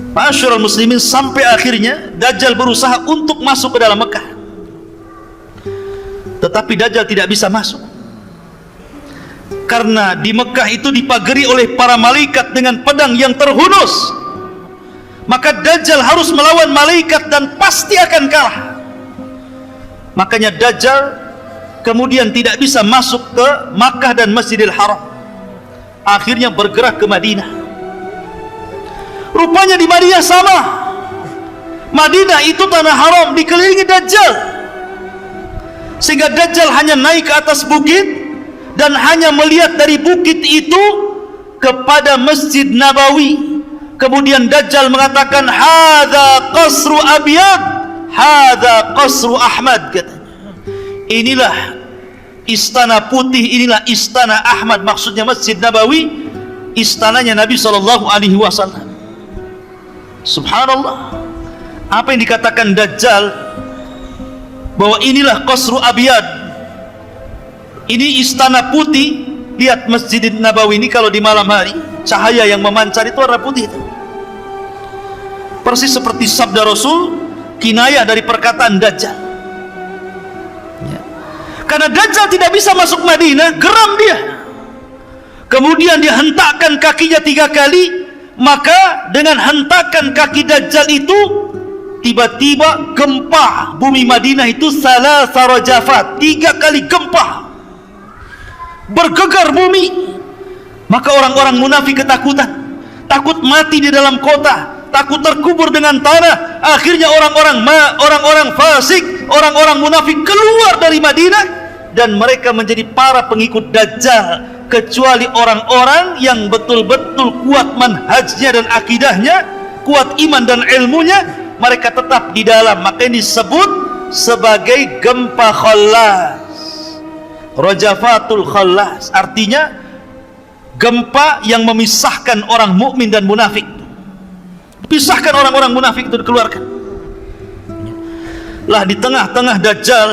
Speaker 4: Ma'asyiral muslimin, sampai akhirnya Dajjal berusaha untuk masuk ke dalam Mekah, tetapi Dajjal tidak bisa masuk karena di Mekah itu dipagari oleh para malaikat dengan pedang yang terhunus. Maka Dajjal harus melawan malaikat dan pasti akan kalah. Makanya Dajjal kemudian tidak bisa masuk ke Makkah dan Masjidil Haram, akhirnya bergerak ke Madinah. Rupanya di Madinah sama. Madinah itu tanah haram, dikelilingi Dajjal, sehingga Dajjal hanya naik ke atas bukit dan hanya melihat dari bukit itu kepada Masjid Nabawi. Kemudian Dajjal mengatakan, hadza qasru abyad, hadza qasru Ahmad, katanya. Inilah istana putih, inilah istana Ahmad. Maksudnya Masjid Nabawi, istananya Nabi SAW. Subhanallah, apa yang dikatakan Dajjal bahwa inilah qasru abyad, ini istana putih. Lihat Masjid Nabawi ini kalau di malam hari, cahaya yang memancar itu warna putih itu. Persis seperti sabda Rasul, kinayah dari perkataan Dajjal, ya. Karena Dajjal tidak bisa masuk Madinah, geram dia. Kemudian dia hentakkan kakinya 3 kali. Maka dengan hentakan kaki Dajjal itu, tiba-tiba gempa bumi Madinah itu salasa rajafat, 3 kali gempa, bergegar bumi. Maka orang-orang munafik ketakutan, takut mati di dalam kota, takut terkubur dengan tanah. Akhirnya orang-orang fasik, orang-orang munafik keluar dari Madinah, dan mereka menjadi para pengikut Dajjal, kecuali orang-orang yang betul-betul kuat manhajnya dan akidahnya, kuat iman dan ilmunya, mereka tetap di dalam. Maka ini disebut sebagai gempa khallas, rajafatul khallas, artinya gempa yang memisahkan orang mukmin dan munafik. Pisahkan orang-orang munafik itu, dikeluarkan. Lah di tengah-tengah Dajjal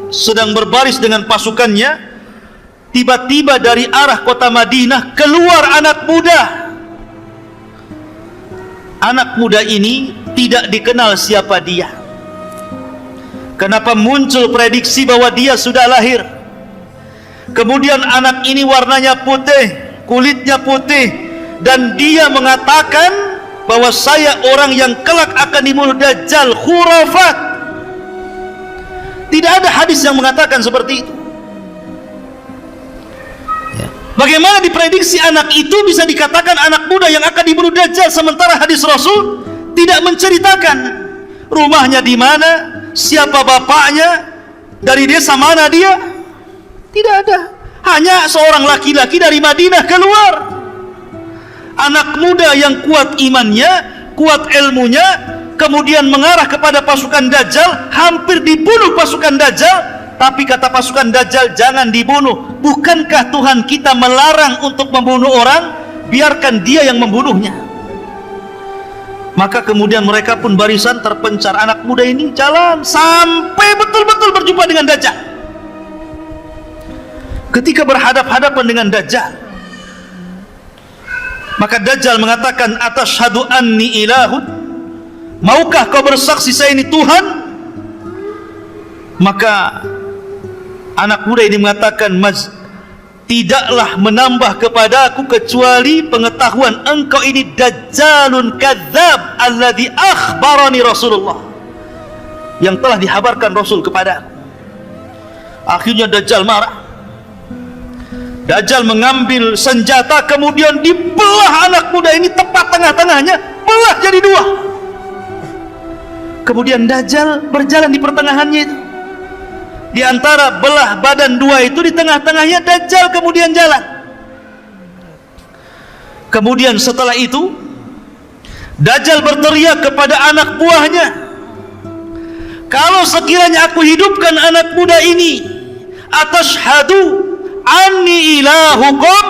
Speaker 4: sedang berbaris dengan pasukannya, tiba-tiba dari arah kota Madinah keluar anak muda. Anak muda ini tidak dikenal siapa dia. Kenapa muncul prediksi bahwa dia sudah lahir? Kemudian anak ini warnanya putih, kulitnya putih, dan dia mengatakan bahwa saya orang yang kelak akan dibunuh Dajjal. Khurafat. Tidak ada hadis yang mengatakan seperti itu. Bagaimana diprediksi anak itu bisa dikatakan anak muda yang akan dibunuh Dajjal, sementara hadis Rasul tidak menceritakan rumahnya di mana, siapa bapaknya, dari desa mana dia. Tidak ada. Hanya seorang laki-laki dari Madinah keluar. Anak muda yang kuat imannya, kuat ilmunya, kemudian mengarah kepada pasukan Dajjal, hampir dibunuh pasukan Dajjal. Tapi kata pasukan Dajjal, jangan dibunuh. Bukankah Tuhan kita melarang untuk membunuh orang? Biarkan dia yang membunuhnya. Maka kemudian mereka pun barisan terpencar. Anak muda ini jalan sampai betul-betul berjumpa dengan Dajjal. Ketika berhadap-hadapan dengan Dajjal, maka Dajjal mengatakan, atashhadu anni ilahun, maukah kau bersaksi saya ini Tuhan? Maka anak muda ini mengatakan, tidaklah menambah kepadaku kecuali pengetahuan engkau ini dajjalun kadzab alladzi akhbarani Rasulullah, yang telah dihabarkan Rasul kepada aku. Akhirnya Dajjal marah. Dajjal mengambil senjata, kemudian dibelah anak muda ini tepat tengah-tengahnya, belah jadi dua. Kemudian Dajjal berjalan di pertengahannya itu. Di antara belah badan dua itu, di tengah-tengahnya Dajjal kemudian jalan. Kemudian setelah itu Dajjal berteriak kepada anak buahnya, kalau sekiranya aku hidupkan anak muda ini, atashhadu anni ilahukum,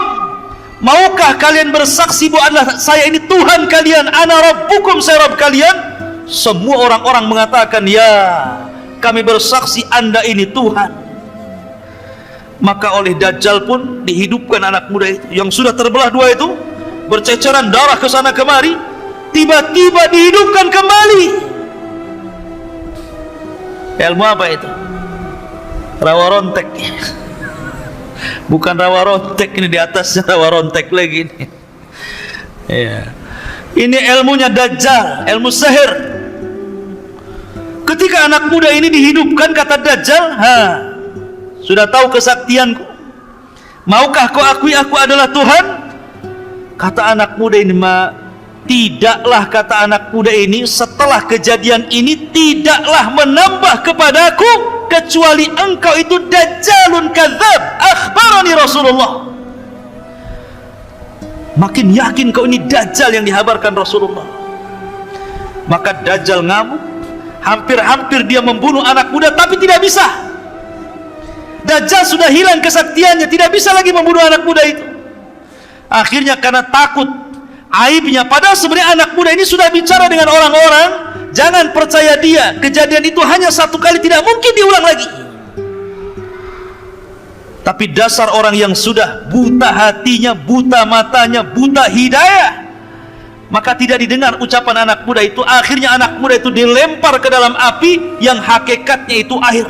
Speaker 4: maukah kalian bersaksi bahwa saya ini Tuhan kalian, ana rabbukum, saya Rabb kalian? Semua orang-orang mengatakan, ya, kami bersaksi Anda ini Tuhan. Maka oleh Dajjal pun dihidupkan anak muda itu yang sudah terbelah dua itu, berceceran darah ke sana kemari, tiba-tiba dihidupkan kembali. Ilmu apa itu? Rawa rontek. Bukan rawa rontek, ini di atasnya rawa rontek lagi ini. Ya. Ini ilmunya Dajjal, ilmu sihir. Ketika anak muda ini dihidupkan, kata Dajjal, sudah tahu kesaktianku, maukah kau akui aku adalah Tuhan? Kata anak muda ini, tidaklah, kata anak muda ini, setelah kejadian ini tidaklah menambah kepadaku kecuali engkau itu dajjalun kadzab akhbarani Rasulullah. Makin yakin kau ini Dajjal yang dihabarkan Rasulullah. Maka Dajjal ngamuk, hampir-hampir dia membunuh anak muda, tapi tidak bisa. Dajjal sudah hilang kesaktiannya, tidak bisa lagi membunuh anak muda itu. Akhirnya karena takut aibnya, padahal sebenarnya anak muda ini sudah bicara dengan orang-orang, jangan percaya dia, kejadian itu hanya satu kali, tidak mungkin diulang lagi. Tapi dasar orang yang sudah buta hatinya, buta matanya, buta hidayah, maka tidak didengar ucapan anak muda itu. Akhirnya anak muda itu dilempar ke dalam api yang hakikatnya itu air.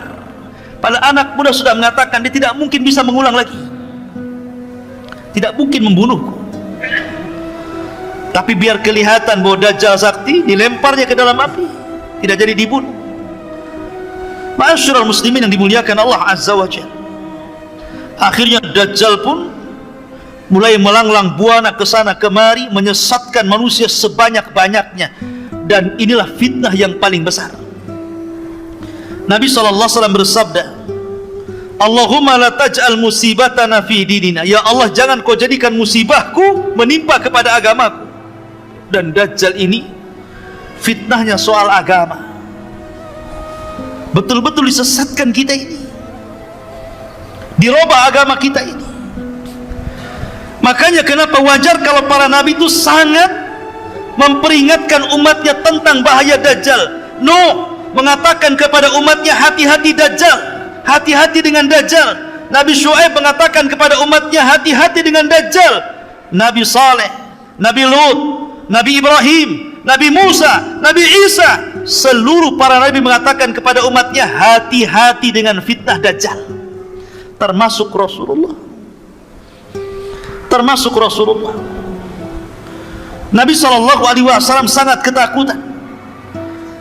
Speaker 4: Padahal anak muda sudah mengatakan dia tidak mungkin bisa mengulang lagi, tidak mungkin membunuhku. Tapi biar kelihatan bahwa Dajjal sakti, dilemparnya ke dalam api, tidak jadi dibunuh. Ma'asyiral muslimin yang dimuliakan Allah Azza wa Jalla. Akhirnya Dajjal pun mulai melanglang buana ke sana kemari, menyesatkan manusia sebanyak-banyaknya. Dan inilah fitnah yang paling besar. Nabi SAW bersabda, Allahumma la taj'al musibatana fi dinina, ya Allah, jangan kau jadikan musibahku menimpa kepada agamaku. Dan Dajjal ini fitnahnya soal agama, betul-betul disesatkan kita ini, dirubah agama kita ini. Makanya kenapa wajar kalau para nabi itu sangat memperingatkan umatnya tentang bahaya Dajjal. Nuh mengatakan kepada umatnya, hati-hati Dajjal, hati-hati dengan Dajjal. Nabi Syuaib mengatakan kepada umatnya, hati-hati dengan Dajjal. Nabi Saleh, Nabi Lut, Nabi Ibrahim, Nabi Musa, Nabi Isa, seluruh para nabi mengatakan kepada umatnya, hati-hati dengan fitnah Dajjal. Termasuk Rasulullah, termasuk Rasulullah. Nabi SAW sangat ketakutan,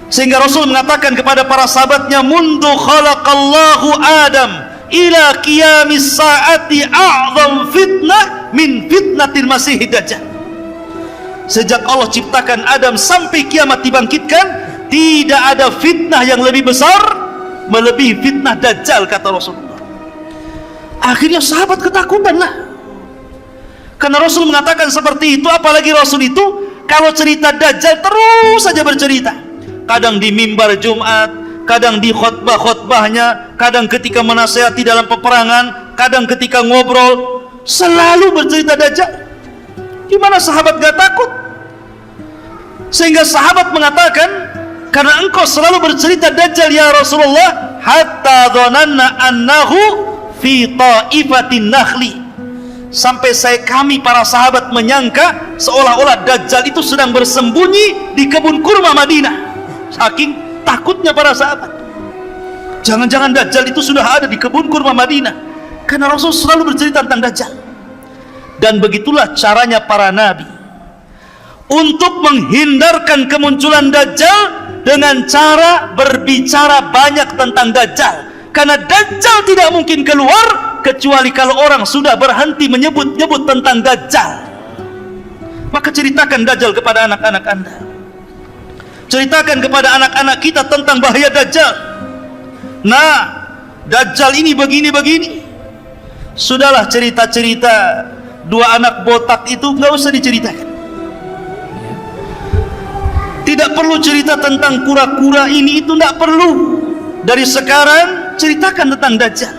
Speaker 4: sehingga Rasul mengatakan kepada para sahabatnya, mundu khalaqallahu Adam ila qiyamis saati a'zam fitnah min fitnatil masih Dajjal. Sejak Allah ciptakan Adam sampai kiamat dibangkitkan, tidak ada fitnah yang lebih besar melebihi fitnah Dajjal, kata Rasulullah. Akhirnya sahabat ketakutanlah, karena Rasul mengatakan seperti itu. Apalagi Rasul itu kalau cerita Dajjal terus saja bercerita, kadang di mimbar Jumat, kadang di khutbah-khutbahnya, kadang ketika menasihati dalam peperangan, kadang ketika ngobrol, selalu bercerita Dajjal. Gimana sahabat gak takut? Sehingga sahabat mengatakan, karena engkau selalu bercerita Dajjal ya Rasulullah, hatta dhananna annahu fi ta'ifatin nakhli, sampai kami para sahabat menyangka seolah-olah Dajjal itu sedang bersembunyi di kebun kurma Madinah. Saking takutnya para sahabat, jangan-jangan Dajjal itu sudah ada di kebun kurma Madinah. Karena Rasul selalu bercerita tentang Dajjal. Dan begitulah caranya para nabi untuk menghindarkan kemunculan Dajjal, dengan cara berbicara banyak tentang Dajjal. Karena Dajjal tidak mungkin keluar kecuali kalau orang sudah berhenti menyebut-nyebut tentang Dajjal. Maka ceritakan Dajjal kepada anak-anak Anda, ceritakan kepada anak-anak kita tentang bahaya Dajjal. Nah, Dajjal ini begini-begini. Sudahlah cerita-cerita dua anak botak itu nggak usah diceritakan. Tidak perlu cerita tentang kura-kura ini itu, tidak perlu. Dari sekarang ceritakan tentang Dajjal,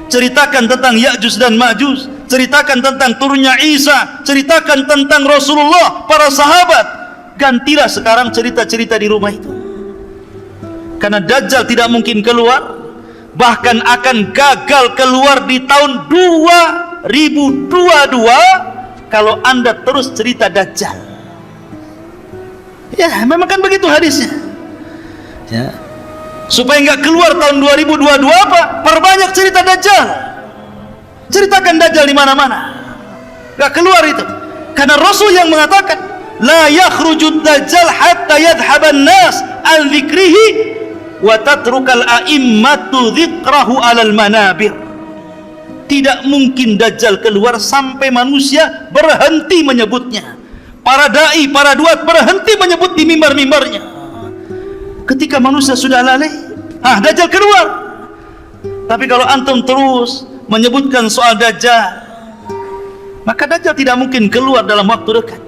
Speaker 4: ceritakan tentang Ya'juj dan Ma'juj, ceritakan tentang turunnya Isa, ceritakan tentang Rasulullah, para sahabat. Gantilah sekarang cerita-cerita di rumah itu. Karena Dajjal tidak mungkin keluar, bahkan akan gagal keluar di tahun 2022 kalau Anda terus cerita Dajjal. Ya, memang kan begitu hadisnya. Ya. Supaya nggak keluar tahun 2022 apa? Perbanyak cerita Dajjal. Ceritakan Dajjal di mana-mana. Nggak keluar itu. Karena Rasul yang mengatakan, la yakhrujud Dajjal hatta yadhhaban nas an dzikrihi wa tatrukal a'immatu dzikrahu alal manabir. Tidak mungkin Dajjal keluar sampai manusia berhenti menyebutnya. Para dai, para duat berhenti menyebut di mimbar-mimbarnya. Ketika manusia sudah lalai, Dajjal keluar. Tapi kalau antum terus menyebutkan soal Dajjal, maka Dajjal tidak mungkin keluar dalam waktu dekat.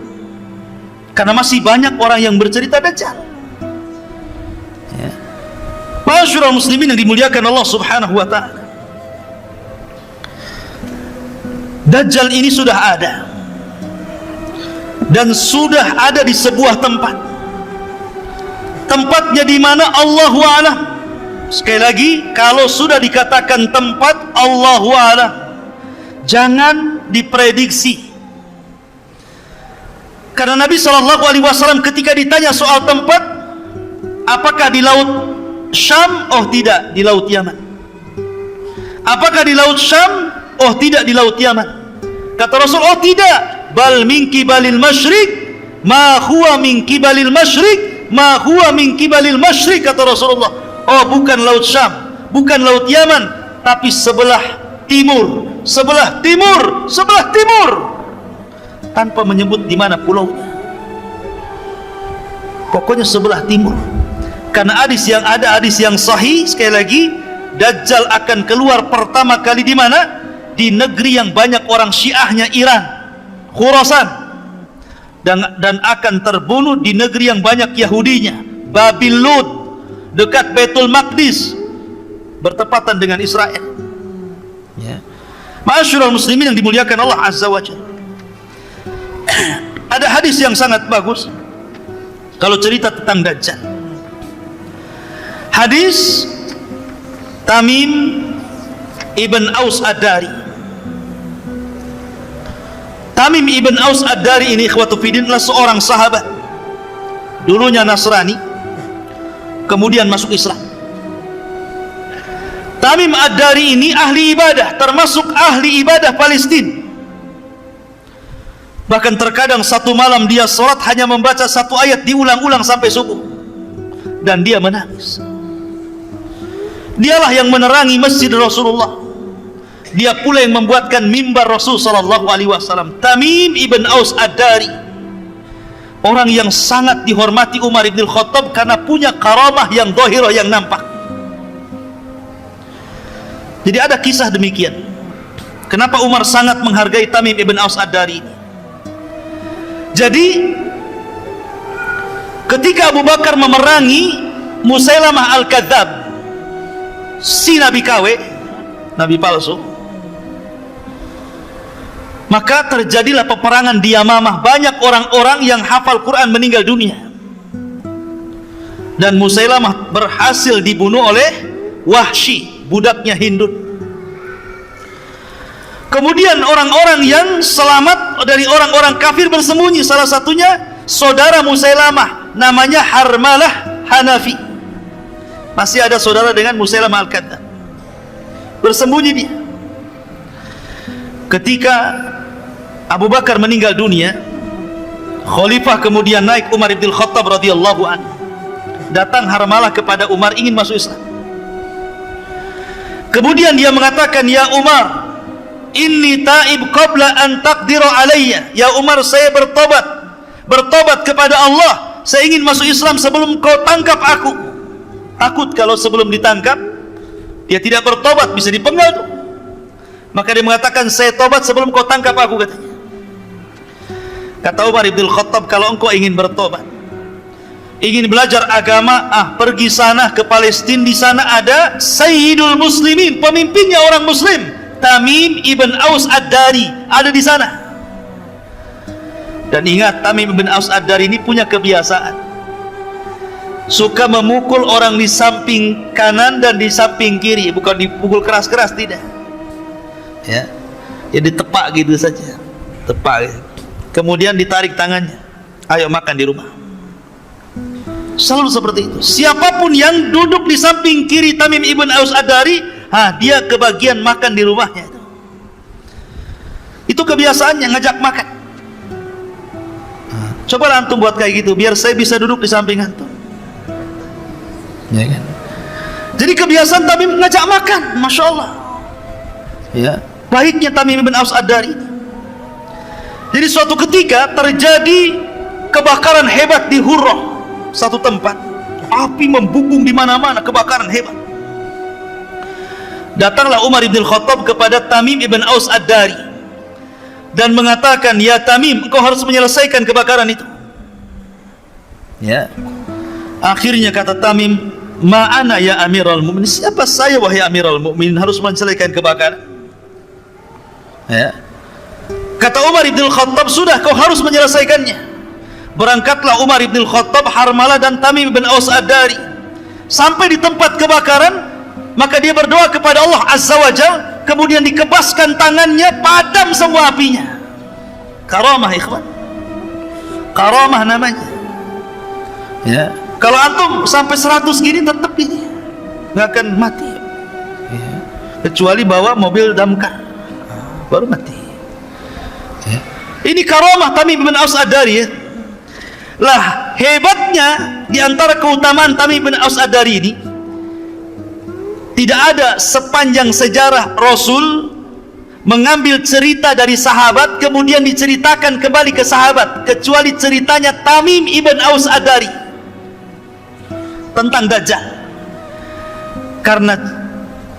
Speaker 4: Karena masih banyak orang yang bercerita Dajjal. Ma'asyiral muslimin yang dimuliakan Allah Subhanahu wa ta'ala, Dajjal ini sudah ada, dan sudah ada di sebuah tempat. Tempatnya di mana Allahu a'lam. Sekali lagi, kalau sudah dikatakan tempat, Allahu a'lam, jangan diprediksi. Karena Nabi SAW ketika ditanya soal tempat, apakah di laut Syam? Oh tidak, di laut Yaman. Apakah di laut Syam? Oh tidak, di laut Yaman. Kata Rasul, oh tidak, bal min kibalil masyriq ma huwa min kibalil masyriq ma huwa min kibalil masyriq. Kata Rasulullah, oh bukan laut Syam, bukan laut Yaman, tapi sebelah timur, sebelah timur, sebelah timur, tanpa menyebut di mana pulaunya. Pokoknya sebelah timur. Karena hadis yang ada, hadis yang sahih, sekali lagi, Dajjal akan keluar pertama kali di mana? Di negeri yang banyak orang Syiahnya, Iran, Khurasan, dan akan terbunuh di negeri yang banyak Yahudinya, Babil Lud, dekat Baitul Maqdis, bertepatan dengan Israel. Ya. Ma'asyiral muslimin yang dimuliakan Allah Azza wa Jalla. Ada hadis yang sangat bagus kalau cerita tentang Dajjal. Hadis Tamim ibn Aus Ad-Dari. Tamim ibn Aus Ad-Dari ini, ikhwatu fiddin, adalah seorang sahabat. Dulunya Nasrani, kemudian masuk Islam. Tamim Ad-Dari ini ahli ibadah, termasuk ahli ibadah Palestina. Bahkan terkadang satu malam dia sholat hanya membaca satu ayat diulang-ulang sampai subuh, dan dia menangis. Dialah yang menerangi masjid Rasulullah. Dia pula yang membuatkan mimbar Rasul sallallahu alaihi wasallam. Tamim ibn Aus Ad-Dari, orang yang sangat dihormati Umar ibn Khattab karena punya karamah yang zahirah, yang nampak. Jadi ada kisah demikian. Kenapa Umar sangat menghargai Tamim ibn Aus Ad-Dari ini? Jadi ketika Abu Bakar memerangi Musailamah Al-Kadzab, si Nabi KW, Nabi palsu, maka terjadilah peperangan di Yamamah. Banyak orang-orang yang hafal Quran meninggal dunia, dan Musailamah berhasil dibunuh oleh Wahsy, budaknya Hindun. Kemudian orang-orang yang selamat dari orang-orang kafir bersembunyi. Salah satunya saudara Musailamah, namanya Harmalah Hanafi. Masih ada saudara dengan Musailamah Al-Kadzab, bersembunyi dia. ketika Abu Bakar meninggal dunia, khalifah kemudian naik Umar bin Khattab radhiyallahu anhu. Datang Harmalah kepada Umar ingin masuk Islam. Kemudian dia mengatakan, "Ya Umar, inni taib qabla an taqdiru alayya." Ya Umar, saya bertobat kepada Allah. Saya ingin masuk Islam sebelum kau tangkap aku. Takut kalau sebelum ditangkap dia tidak bertobat bisa dipenggal tuh. Maka dia mengatakan, "Saya tobat sebelum kau tangkap aku," katanya. Kata Umar bin Khattab, "Kalau engkau ingin bertobat, ingin belajar agama, pergi sana ke Palestina. Di sana ada Sayyidul Muslimin, pemimpinnya orang Muslim, Tamim ibn Aus Ad-Dari, ada di sana." Dan ingat, Tamim ibn Aus Ad-Dari ini punya kebiasaan suka memukul orang di samping kanan dan di samping kiri, bukan dipukul keras-keras, tidak. Ya, ditepak gitu saja, tepak gitu. Kemudian ditarik tangannya, "Ayo makan di rumah." Selalu seperti itu. Siapapun yang duduk di samping kiri Tamim ibn Aus Ad-Dari, dia kebagian makan di rumahnya itu. Itu kebiasaannya, ngajak makan. Coba antum buat kayak gitu, biar saya bisa duduk di samping antum. Ya kan? Jadi kebiasaan Tamim ngajak makan, masya Allah. Ya, baiknya Tamim ibn Aus Ad-Dari. Jadi suatu ketika terjadi kebakaran hebat di Hurrah, satu tempat, api membumbung di mana-mana, kebakaran hebat. Datanglah Umar bin Khattab kepada Tamim ibn Aus Ad-Dari dan mengatakan, "Ya Tamim, engkau harus menyelesaikan kebakaran itu." Ya. Akhirnya kata Tamim, "Ma'ana ya Amirul Mu'minin." Siapa saya wahai Amirul Mu'minin harus menyelesaikan kebakaran? Ya. Kata Umar bin Khattab, "Sudah, kau harus menyelesaikannya." Berangkatlah Umar bin Khattab, Harmalah dan Tamim bin Aus Ad-Dari. Sampai di tempat kebakaran, maka dia berdoa kepada Allah Azza wa Jalla, kemudian dikebaskan tangannya, padam semua apinya. Karamah, ikhwan. Karamah namanya. Ya. Kalau antum sampai 100 gini tetap ini nggak akan mati. Ya. Kecuali bawa mobil damkar, baru mati. Ya. Ini karamah Tamim bin Aus Ad-Dari, ya. Lah, hebatnya di antara keutamaan Tamim bin Aus Ad-Dari ini, tidak ada sepanjang sejarah Rasul mengambil cerita dari sahabat kemudian diceritakan kembali ke sahabat, kecuali ceritanya Tamim ibn Aus Ad-Dari tentang Dajjal. Karena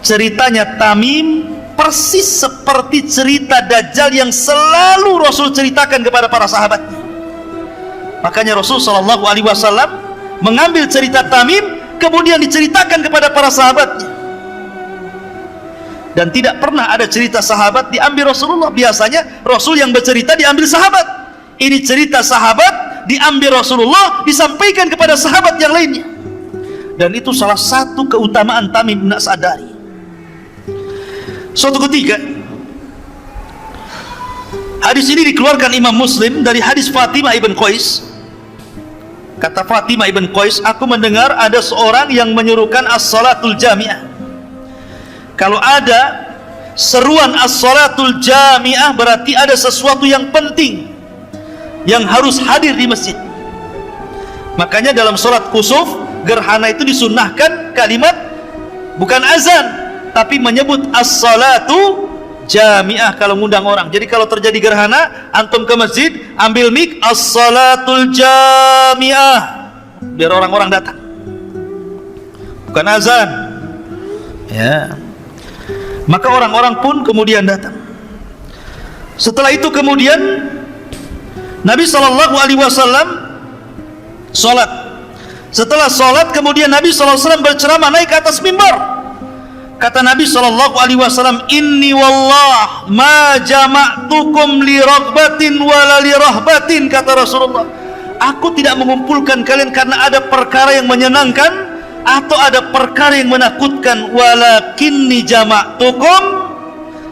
Speaker 4: ceritanya Tamim persis seperti cerita Dajjal yang selalu Rasul ceritakan kepada para sahabatnya. Makanya Rasul SAW mengambil cerita Tamim kemudian diceritakan kepada para sahabatnya. Dan tidak pernah ada cerita sahabat diambil Rasulullah. Biasanya Rasul yang bercerita diambil sahabat. Ini cerita sahabat diambil Rasulullah, disampaikan kepada sahabat yang lainnya. Dan itu salah satu keutamaan Tamim bin Aus Ad-Dari. Suatu ketika, hadis ini dikeluarkan Imam Muslim dari hadis Fatimah ibn Qais. Kata Fatimah ibn Qais, "Aku mendengar ada seorang yang menyuruhkan as-salatul jami'ah." Kalau ada seruan as-salatul jami'ah, berarti ada sesuatu yang penting yang harus hadir di masjid. Makanya dalam salat kusuf gerhana itu disunnahkan kalimat bukan azan, tapi menyebut as-salatu jami'ah kalau ngundang orang. Jadi kalau terjadi gerhana, antum ke masjid, ambil mic, as-salatul jami'ah, biar orang-orang datang, bukan azan. Ya. Maka orang-orang pun kemudian datang. Setelah itu kemudian Nabi SAW sholat. Setelah sholat kemudian Nabi SAW berceramah naik ke atas mimbar. Kata Nabi SAW, "Inni wallah ma jama'tukum li raghbatin wala li rahbatin." Kata Rasulullah, "Aku tidak mengumpulkan kalian karena ada perkara yang menyenangkan atau ada perkara yang menakutkan, walakinni jama'tukum,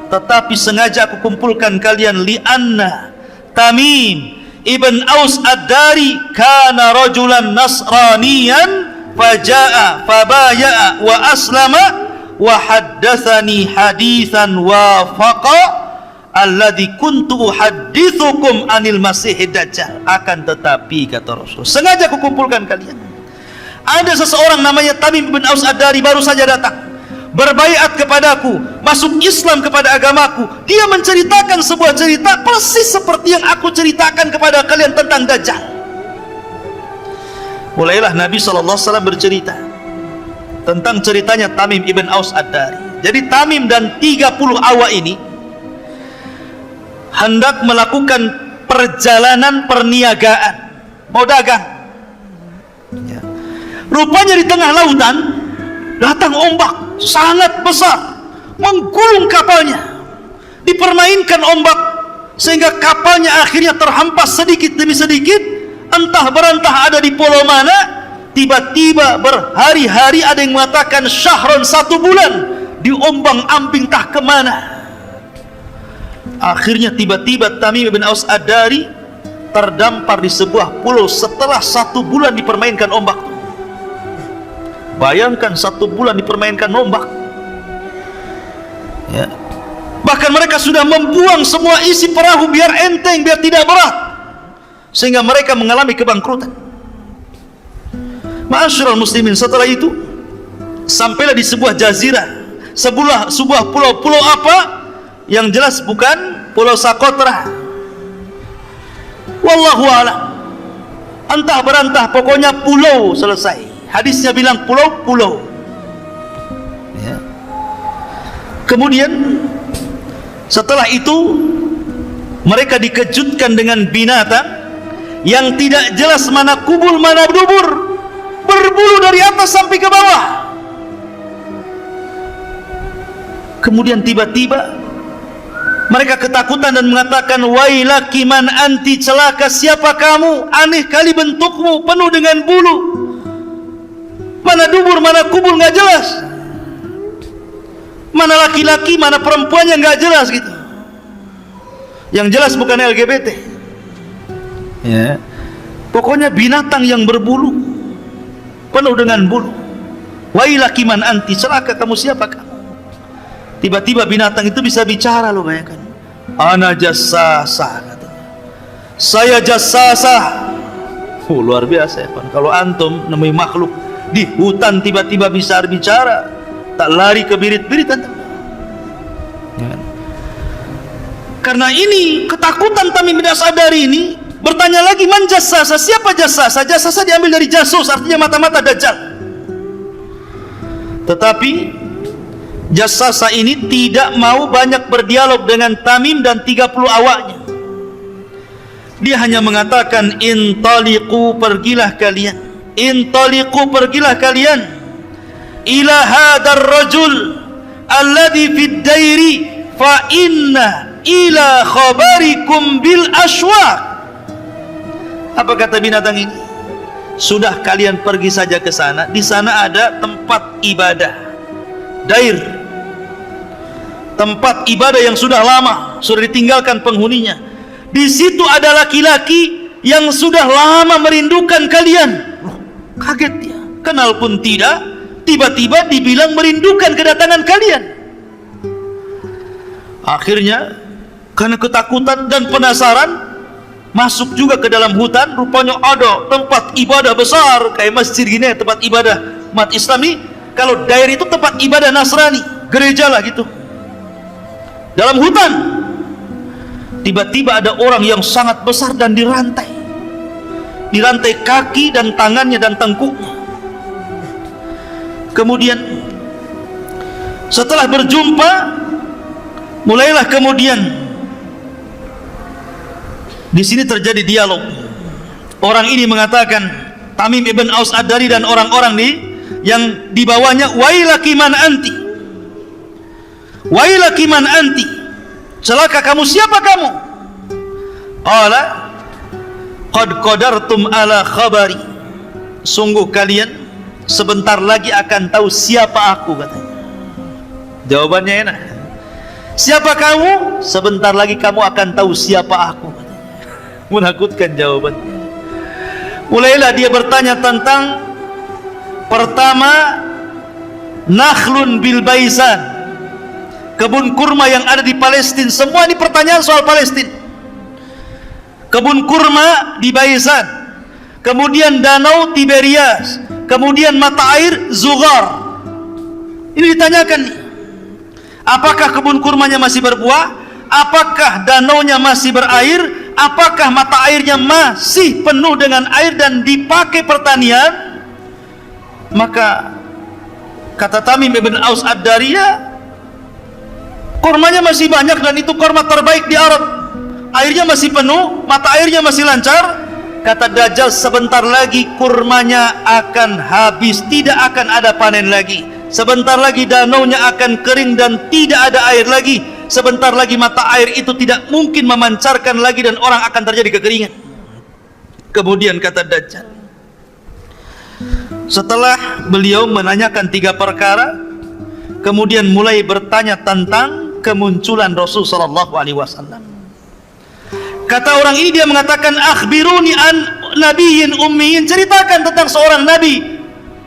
Speaker 4: tetapi sengaja aku kumpulkan kalian, li'anna Tamim ibn Aus Ad-Dari kana rajulan nasraniyan faja'a fabaya'a wa aslama wa haddatsani haditsan wafaqa alladzi kuntu uhadditsukum anil masihid dajjal. Akan tetapi kata Rasul, sengaja kukumpulkan kalian. Ada seseorang namanya Tamim bin Aus Ad-Dari baru saja datang, berbaiat kepadaku, masuk Islam kepada agamaku. Dia menceritakan sebuah cerita persis seperti yang aku ceritakan kepada kalian tentang Dajjal. Mulailah Nabi SAW bercerita tentang ceritanya Tamim ibn Aus Ad-Dari. Jadi Tamim dan 30 awak ini hendak melakukan perjalanan perniagaan, mau dagang. Ya. Rupanya di tengah lautan datang ombak sangat besar, menggulung kapalnya, dipermainkan ombak sehingga kapalnya akhirnya terhempas sedikit demi sedikit, entah berantah ada di pulau mana. Tiba-tiba berhari-hari, ada yang mengatakan syahron, 1 bulan, diombang-ambing tak kemana. Akhirnya tiba-tiba Tamim bin Aus Ad-Dari terdampar di sebuah pulau setelah 1 bulan dipermainkan ombak. Bayangkan 1 bulan dipermainkan ombak, ya. Bahkan mereka sudah membuang semua isi perahu biar enteng, biar tidak berat, sehingga mereka mengalami kebangkrutan. Ma'asyiral muslimin, setelah itu sampailah di sebuah jazirah, sebuah pulau apa yang jelas bukan Pulau Sakotra. Wallahu a'lam. Entah berantah, pokoknya pulau, selesai. Hadisnya bilang pulau-pulau. Ya. Kemudian setelah itu mereka dikejutkan dengan binatang yang tidak jelas mana kubul mana dubur, berbulu dari atas sampai ke bawah. Kemudian tiba-tiba mereka ketakutan dan mengatakan, wailaki man anti, celaka siapa kamu, aneh kali bentukmu, penuh dengan bulu, mana dubur mana kubul nggak jelas, mana laki-laki mana perempuannya nggak jelas gitu. Yang jelas bukan LGBT, ya. Pokoknya binatang yang berbulu, penuh dengan bulu. Wailaki man anti, celaka kamu siapa kamu. Tiba-tiba binatang itu bisa bicara, loh, bayangkan. Ana jassasah, katanya. Saya jassasah. Luar biasa ya, Pak. Kalau antum nemui makhluk di hutan tiba-tiba bisa bicara, tak lari ke birit-birit antum. Ya. Karena ini ketakutan Tamim bin Aus Ad-Dari ini, bertanya lagi, man jassasah, siapa jassasah? Jassasah diambil dari jasus, artinya mata-mata Dajjal. Tetapi Jassasa ini tidak mau banyak berdialog dengan Tamim dan 30 awaknya. Dia hanya mengatakan, intaliqu, pergilah kalian, intaliqu, pergilah kalian, ila hadar rajul alladhi fid dairi fa inna ila khabarikum bil aswaq. Apa kata binatang ini? Sudah, kalian pergi saja ke sana. Di sana ada tempat ibadah, dair, tempat ibadah yang sudah lama, sudah ditinggalkan penghuninya. Di situ ada laki-laki yang sudah lama merindukan kalian. Loh, kaget dia, kenal pun tidak, tiba-tiba dibilang merindukan kedatangan kalian. Akhirnya karena ketakutan dan penasaran, masuk juga ke dalam hutan. Rupanya ada tempat ibadah besar kayak masjid gini, tempat ibadah umat Islam nih. Kalau dair itu tempat ibadah Nasrani, gereja lah gitu. Dalam hutan tiba-tiba ada orang yang sangat besar dan dirantai kaki dan tangannya dan tengkuknya. Kemudian setelah berjumpa, mulailah kemudian di sini terjadi dialog. Orang ini mengatakan, Tamim ibn Aus Ad-Dari dan orang-orang yang dibawanya, wailaki man anti, wailaki man anti, celaka kamu siapa kamu. Qala qad qadartum ala khabari, sungguh kalian sebentar lagi akan tahu siapa aku, katanya. Jawabannya enak, siapa kamu? Sebentar lagi kamu akan tahu siapa aku, katanya. Menakutkan jawabannya. Mulailah dia bertanya tentang, pertama, nakhlun bil baisan, kebun kurma yang ada di Palestina. Semua ini pertanyaan soal Palestina. Kebun kurma di Baisan, kemudian danau Tiberias, kemudian mata air Zughar. Ini ditanyakan nih, apakah kebun kurmanya masih berbuah? Apakah danaunya masih berair? Apakah mata airnya masih penuh dengan air dan dipakai pertanian? Maka kata Tamim ibn Aus Ad-Dariyah, kurmanya masih banyak dan itu kurma terbaik di Arab. Airnya masih penuh, mata airnya masih lancar. Kata Dajjal, sebentar lagi kurmanya akan habis, tidak akan ada panen lagi. Sebentar lagi danaunya akan kering dan tidak ada air lagi. Sebentar lagi mata air itu tidak mungkin memancarkan lagi dan orang akan terjadi kekeringan. Kemudian kata Dajjal, setelah beliau menanyakan 3 perkara, kemudian mulai bertanya tentang kemunculan Rasul sallallahu alaihi wasallam. Kata orang ini, dia mengatakan, akhbiruni an nabiyyin ummiyin, ceritakan tentang seorang nabi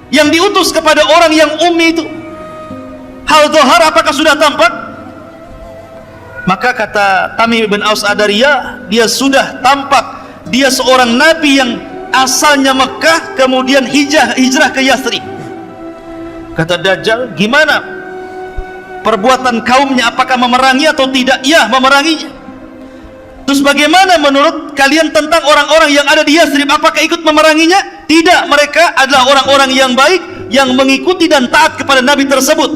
Speaker 4: yang diutus kepada orang yang ummi itu. Hal dhahar, apakah sudah tampak? Maka kata Tamim ibn Aus Ad-Dariyah, dia sudah tampak. Dia seorang nabi yang asalnya Mekah, kemudian hijrah ke Yathrib. Kata Dajjal, gimana perbuatan kaumnya, apakah memerangi atau tidak? Ya, memeranginya. Terus bagaimana menurut kalian tentang orang-orang yang ada di Yathrib? Apakah ikut memeranginya? Tidak, mereka adalah orang-orang yang baik, yang mengikuti dan taat kepada Nabi tersebut.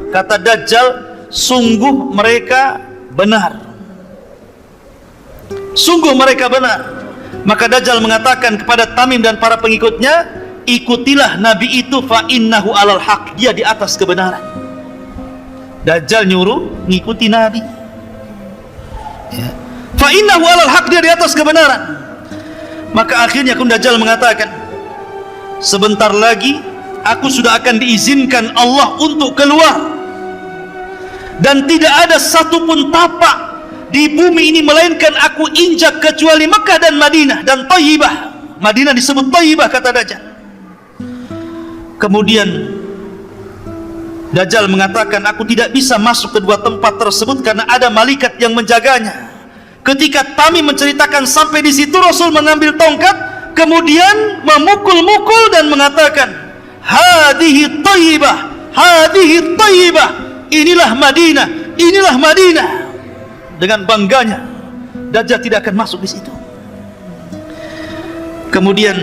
Speaker 4: Kata Dajjal, sungguh mereka benar. Sungguh mereka benar. Maka Dajjal mengatakan kepada Tamim dan para pengikutnya, ikutilah Nabi itu, fa innahu alal haq, dia di atas kebenaran. Dajjal nyuruh ngikuti Nabi, ya. Fa innahu alal haq, dia di atas kebenaran. Maka akhirnya Dajjal mengatakan, sebentar lagi aku sudah akan diizinkan Allah untuk keluar, dan tidak ada satupun tapak di bumi ini melainkan aku injak kecuali Mekah dan Madinah dan Thayyibah. Madinah disebut Thayyibah, kata Dajjal. Kemudian Dajjal mengatakan, aku tidak bisa masuk ke 2 tempat tersebut karena ada malaikat yang menjaganya. Ketika Tamim menceritakan sampai di situ, Rasul mengambil tongkat, kemudian memukul-mukul dan mengatakan, hadhihi Thayyibah, hadhihi Thayyibah, inilah Madinah, inilah Madinah. Dengan bangganya, Dajjal tidak akan masuk di situ. Kemudian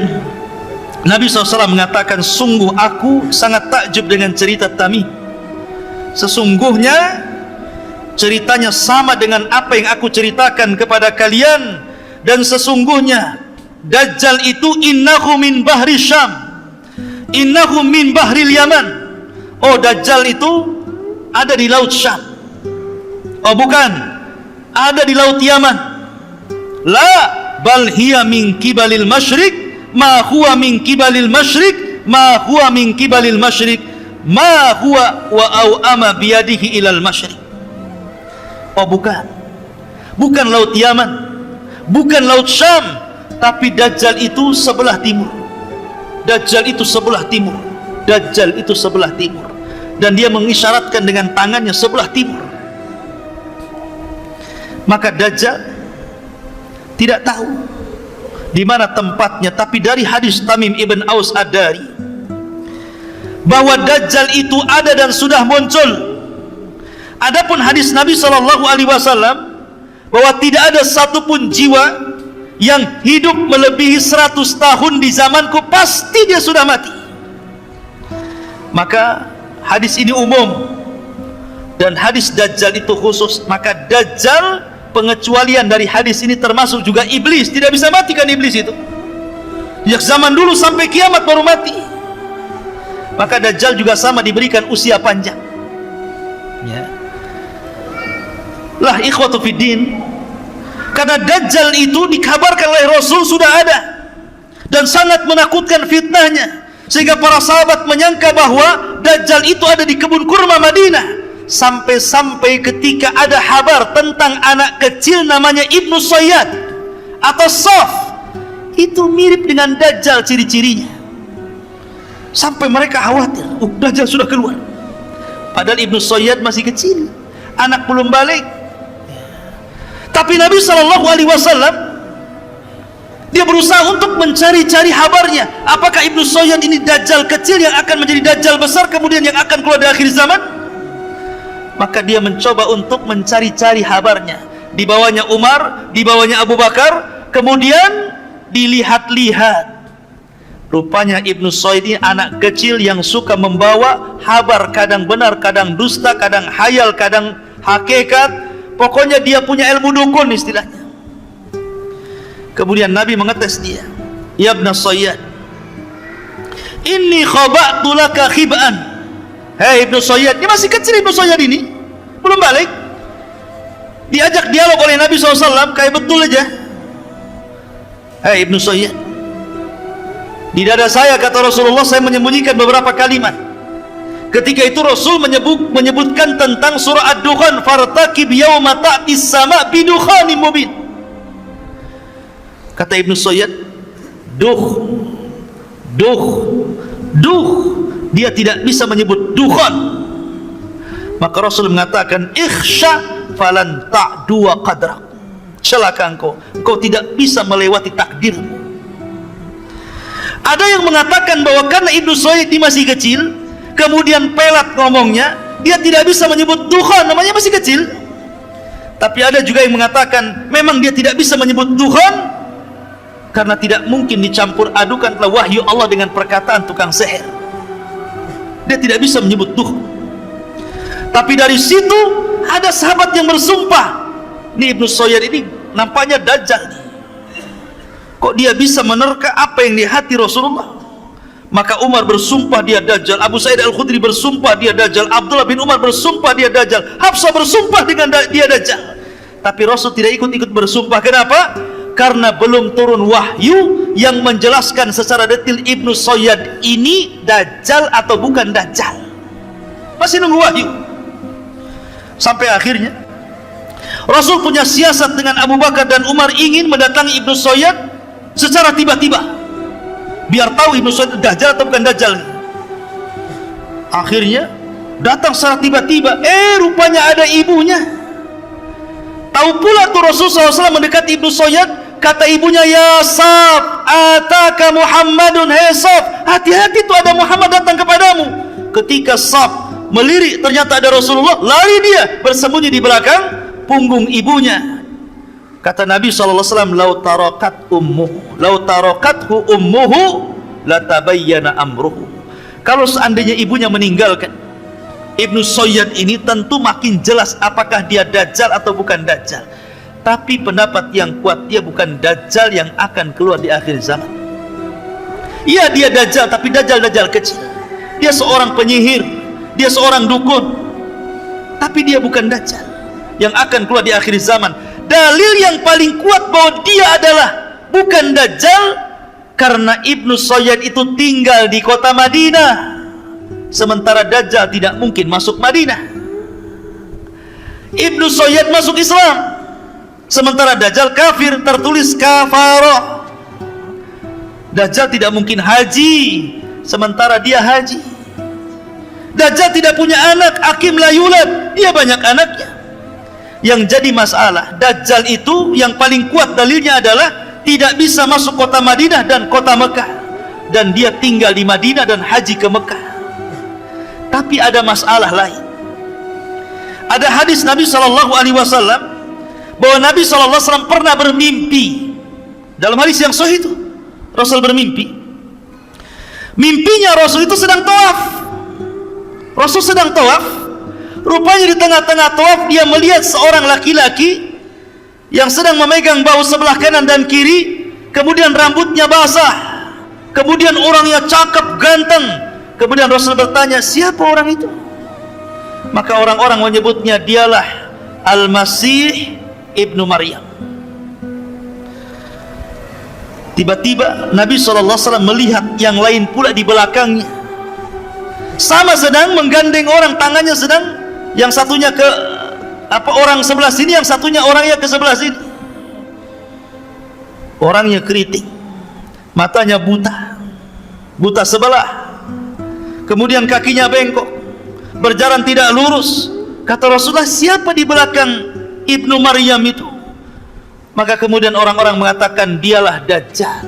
Speaker 4: Nabi SAW mengatakan, sungguh aku sangat takjub dengan cerita Tamim. Sesungguhnya ceritanya sama dengan apa yang aku ceritakan kepada kalian, dan sesungguhnya Dajjal itu innahu min bahri Syam, innahu min bahril Yaman. Oh, Dajjal itu ada di laut Syam. Oh bukan, ada di laut Yaman. La bal hiya min kibalil masyriq, ma huwa min kibalil masyriq, ma huwa min kibalil masyriq, ma huwa wa au'ama biyadihi ilal masyriq. Oh bukan, bukan laut Yaman, bukan laut Syam, tapi Dajjal itu sebelah timur. Dajjal itu sebelah timur. Dajjal itu sebelah timur. Dan dia mengisyaratkan dengan tangannya sebelah timur. Maka Dajjal tidak tahu di mana tempatnya, tapi dari hadis Tamim ibn Aus Ad-Dari bahwa Dajjal itu ada dan sudah muncul. Adapun hadis Nabi SAW bahwa tidak ada satupun jiwa yang hidup melebihi 100 tahun di zamanku, pasti dia sudah mati. Maka hadis ini umum dan hadis Dajjal itu khusus. Maka Dajjal, pengecualian dari hadis ini termasuk juga iblis. Tidak bisa mati kan iblis itu, sejak zaman dulu sampai kiamat baru mati. Maka Dajjal juga sama, diberikan usia panjang, ya. Lah ikhwatu fiddin, karena Dajjal itu dikabarkan oleh Rasul sudah ada dan sangat menakutkan fitnahnya, sehingga para sahabat menyangka bahwa Dajjal itu ada di kebun kurma Madinah. Sampai-sampai ketika ada kabar tentang anak kecil namanya Ibnu Sayyad atau Saf, itu mirip dengan Dajjal ciri-cirinya, sampai mereka khawatir, Dajjal sudah keluar. Padahal Ibnu Sayyad masih kecil. anak belum balik. Tapi Nabi SAW dia berusaha untuk mencari-cari kabarnya. Apakah Ibnu Sayyad ini dajjal kecil yang akan menjadi dajjal besar kemudian yang akan keluar di akhir zaman? Maka dia mencoba untuk mencari-cari kabarnya. Di bawahnya Umar, di bawahnya Abu Bakar, kemudian dilihat-lihat. Rupanya Ibnu Sayyad ini anak kecil yang suka membawa kabar, kadang benar, kadang dusta, kadang hayal, kadang hakikat. Pokoknya dia punya ilmu dukun istilahnya. Kemudian Nabi mengetes dia, "Ya Ibnu Sayyad, inni khaba'tu laka khib'an." Hei Ibnu Sayyad, dia masih kecil Ibnu Sayyad ini, belum balik. Diajak dialog oleh Nabi SAW, kayak betul aja. Hei Ibnu Sayyad, di dada saya, kata Rasulullah, saya menyembunyikan beberapa kalimat. Ketika itu Rasul menyebutkan tentang surah Ad-Dukhan, "Fartaqib yawma ta'tis sama' bidukhanin mubin." Kata Ibnu Sayyad, duh, dia tidak bisa menyebut dukhan. Maka Rasul mengatakan, "Ikhsha falan ta'dua qadrak." Celaka engkau tidak bisa melewati takdirmu. Ada yang mengatakan bahwa karena Ibnu Sayyad ini masih kecil, kemudian pelat ngomongnya, dia tidak bisa menyebut dukhan, namanya masih kecil. Tapi ada juga yang mengatakan memang dia tidak bisa menyebut dukhan karena tidak mungkin dicampur adukan wahyu Allah dengan perkataan tukang sihir. Dia tidak bisa menyebut dukhan. Tapi dari situ ada sahabat yang bersumpah, ini Ibnu Sayyad ini nampaknya dajjal. Kok dia bisa menerka apa yang di hati Rasulullah? Maka Umar bersumpah dia dajjal, Abu Sa'id Al-Khudri bersumpah dia dajjal, Abdullah bin Umar bersumpah dia dajjal, Hafsah bersumpah dengan dia dajjal. Tapi Rasul tidak ikut-ikut bersumpah. Kenapa? Karena belum turun wahyu yang menjelaskan secara detail Ibnu Sayyad ini dajjal atau bukan dajjal. Masih nunggu wahyu. Sampai akhirnya Rasul punya siasat dengan Abu Bakar dan Umar, ingin mendatangi Ibnu Sayyad secara tiba-tiba, biar tahu Ibnu Sayyad dajjal atau bukan dajjal. Akhirnya datang secara tiba-tiba, rupanya ada ibunya. Tahu pula tuh Rasul SAW mendekati Ibnu Sayyad. Kata ibunya, "Ya Saf, ataka Muhammadun." Hei Saf, hati-hati tuh ada Muhammad datang kepadamu. Ketika Saf melirik, ternyata ada Rasulullah, lari dia bersembunyi di belakang punggung ibunya. Kata Nabi SAW, "Lau tarakathu ummuhu latabayyana amruhu." Kalau seandainya ibunya meninggalkan Ibnu Sayyad ini, tentu makin jelas apakah dia dajjal atau bukan dajjal. Tapi pendapat yang kuat, dia bukan dajjal yang akan keluar di akhir zaman. Iya, dia dajjal, tapi dajjal kecil. Dia seorang penyihir, dia seorang dukun, tapi dia bukan dajjal yang akan keluar di akhir zaman. Dalil yang paling kuat bahwa dia adalah bukan dajjal karena Ibnu Sayyad itu tinggal di kota Madinah, sementara dajjal tidak mungkin masuk Madinah. Ibnu Sayyad masuk Islam, sementara dajjal kafir, tertulis kafaroh. Dajjal tidak mungkin haji, sementara dia haji. Dajjal tidak punya anak, akim la yulad, dia banyak anaknya. Yang jadi masalah, dajjal itu yang paling kuat dalilnya adalah tidak bisa masuk kota Madinah dan kota Mekah, dan dia tinggal di Madinah dan haji ke Mekah. Tapi ada masalah lain. Ada hadis Nabi SAW bahwa Nabi SAW pernah bermimpi. Dalam hadis yang sahih itu Rasul bermimpi. Mimpinya Rasul itu sedang tawaf. Rasul sedang tawaf. Rupanya di tengah-tengah tawaf dia melihat seorang laki-laki yang sedang memegang bahu sebelah kanan dan kiri. Kemudian rambutnya basah. Kemudian orangnya cakep, ganteng. Kemudian Rasul bertanya, siapa orang itu? Maka orang-orang menyebutnya dialah Al-Masih Ibnu Maryam. Tiba-tiba Nabi SAW melihat yang lain pula di belakangnya, sama sedang menggandeng orang, tangannya sedang, yang satunya ke orang sebelah sini, yang satunya orangnya ke sebelah sini. Orangnya keriting, matanya buta sebelah, kemudian kakinya bengkok, berjalan tidak lurus, Kata Rasulullah, siapa di belakang Ibnu Maryam itu? Maka kemudian orang-orang mengatakan, dialah Dajjal.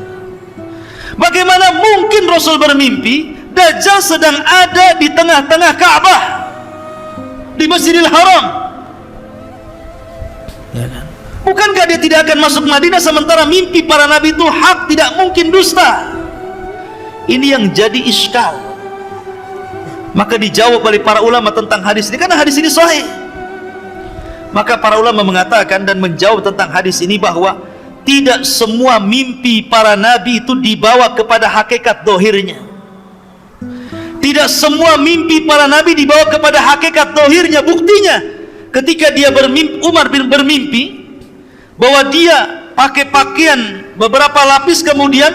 Speaker 4: Bagaimana mungkin Rasul bermimpi Dajjal sedang ada di tengah-tengah Ka'bah, di Masjidil Haram? Ya kan? Bukankah dia tidak akan masuk Madinah sementara mimpi para nabi itu hak, tidak mungkin dusta? Ini yang jadi iskal. Maka dijawab oleh para ulama tentang hadis ini, karena hadis ini sahih. Maka para ulama mengatakan dan menjawab tentang hadis ini bahwa tidak semua mimpi para nabi itu dibawa kepada hakikat dohirnya. Tidak semua mimpi para nabi dibawa kepada hakikat dohirnya. Buktinya ketika dia bermimpi, Umar bermimpi bahwa dia pakai pakaian beberapa lapis, kemudian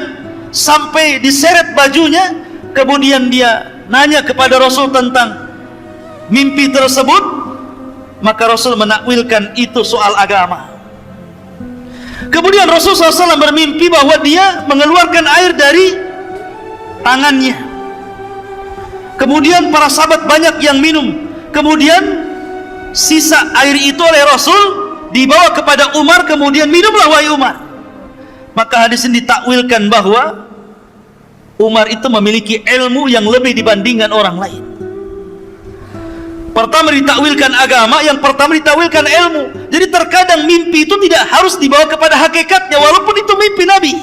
Speaker 4: sampai diseret bajunya, kemudian dia nanya kepada Rasul tentang mimpi tersebut, maka Rasul menakwilkan itu soal agama. Kemudian Rasul SAW bermimpi bahwa dia mengeluarkan air dari tangannya, kemudian para sahabat banyak yang minum, kemudian sisa air itu oleh Rasul dibawa kepada Umar, kemudian minumlah wahai Umar. Maka hadis ini ditakwilkan bahwa Umar itu memiliki ilmu yang lebih dibandingkan orang lain. Pertama ditakwilkan agama, yang pertama ditakwilkan ilmu. Jadi terkadang mimpi itu tidak harus dibawa kepada hakikatnya, walaupun itu mimpi Nabi,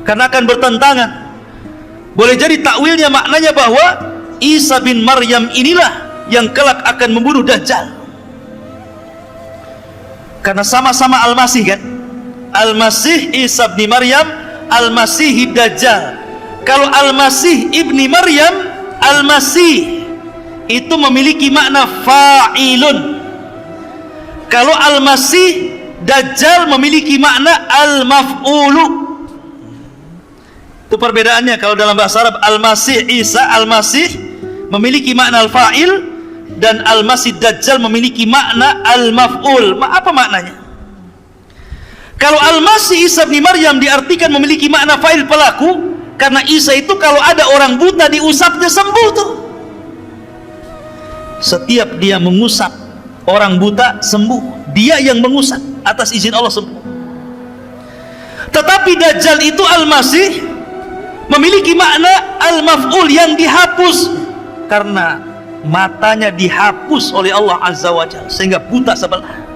Speaker 4: karena akan bertentangan. Boleh jadi takwilnya maknanya bahwa Isa bin Maryam inilah yang kelak akan membunuh Dajjal, karena sama-sama Al-Masih kan. Al-Masih Isa bin Maryam, Al-Masih Dajjal. Kalau Al-Masih ibni Maryam, Al-Masih itu memiliki makna fa'ilun. Kalau Al-Masih Dajjal memiliki makna Al-Maf'ulu. Itu perbedaannya. Kalau dalam bahasa Arab, Al-Masih Isa, Al-Masih memiliki makna Al-Fa'il, dan Al-Masih Dajjal memiliki makna Al-Maf'ul. Apa maknanya? Kalau Al-Masih Isa bin Maryam diartikan memiliki makna fa'il, pelaku, karena Isa itu kalau ada orang buta diusapnya sembuh tuh. Setiap dia mengusap orang buta sembuh, dia yang mengusap, atas izin Allah sembuh. Tetapi Dajjal itu Al-Masih memiliki makna Al-Maf'ul, yang dihapus, karena matanya dihapus oleh Allah Azza wa Jalla sehingga buta sebelah.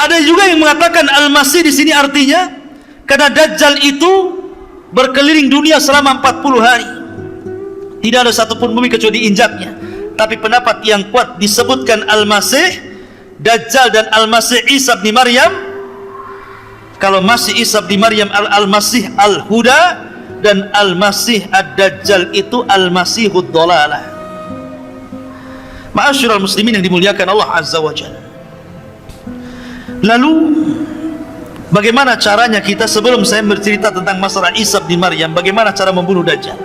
Speaker 4: Ada juga yang mengatakan Al-Masih di sini artinya karena Dajjal itu berkeliling dunia selama 40 hari, tidak ada satupun bumi kecuali diinjaknya. Tapi pendapat yang kuat disebutkan Al-Masih Dajjal dan Al-Masih Isa bin Maryam. Kalau Masih Isa bin Maryam Al-Masih Al-Huda, dan Al-Masih Ad-Dajjal itu Al-Masihud Dhalalah. Ma'asyiral muslimin yang dimuliakan Allah Azza wa Jalla. Lalu bagaimana caranya kita, sebelum saya bercerita tentang masalah Isa bin Maryam, bagaimana cara membunuh Dajjal?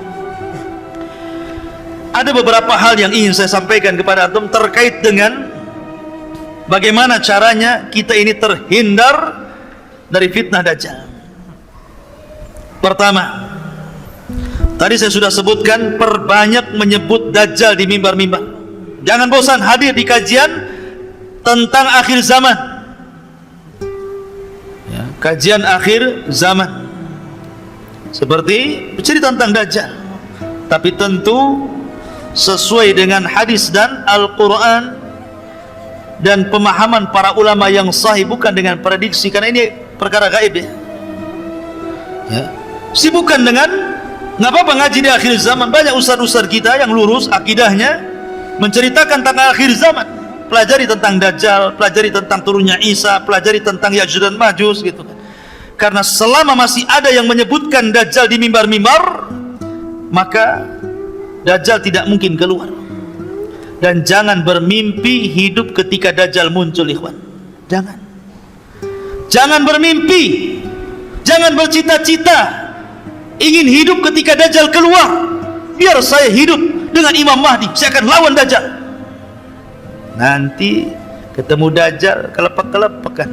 Speaker 4: Ada beberapa hal yang ingin saya sampaikan kepada antum terkait dengan bagaimana caranya kita ini terhindar dari fitnah Dajjal. Pertama, tadi saya sudah sebutkan, perbanyak menyebut Dajjal di mimbar-mimbar. Jangan bosan hadir di kajian tentang akhir zaman ya, kajian akhir zaman, seperti bercerita tentang Dajjal, tapi tentu sesuai dengan hadis dan Al-Quran dan pemahaman para ulama yang sahih, bukan dengan prediksi, karena ini perkara gaib ya. Sibukkan dengan, nggak apa-apa ngaji di akhir zaman. Banyak ustaz-ustaz kita yang lurus akidahnya menceritakan tentang akhir zaman. Pelajari tentang Dajjal, pelajari tentang turunnya Isa, pelajari tentang Ya'juj dan Ma'juj gitu kan. Karena selama masih ada yang menyebutkan Dajjal di mimbar-mimbar, maka Dajjal tidak mungkin keluar. Dan jangan bermimpi hidup ketika Dajjal muncul, ikhwan. Jangan bermimpi, jangan bercita-cita ingin hidup ketika Dajjal keluar. Biar saya hidup dengan Imam Mahdi, saya akan lawan Dajjal. Nanti ketemu Dajjal kelepek-kelepek kan,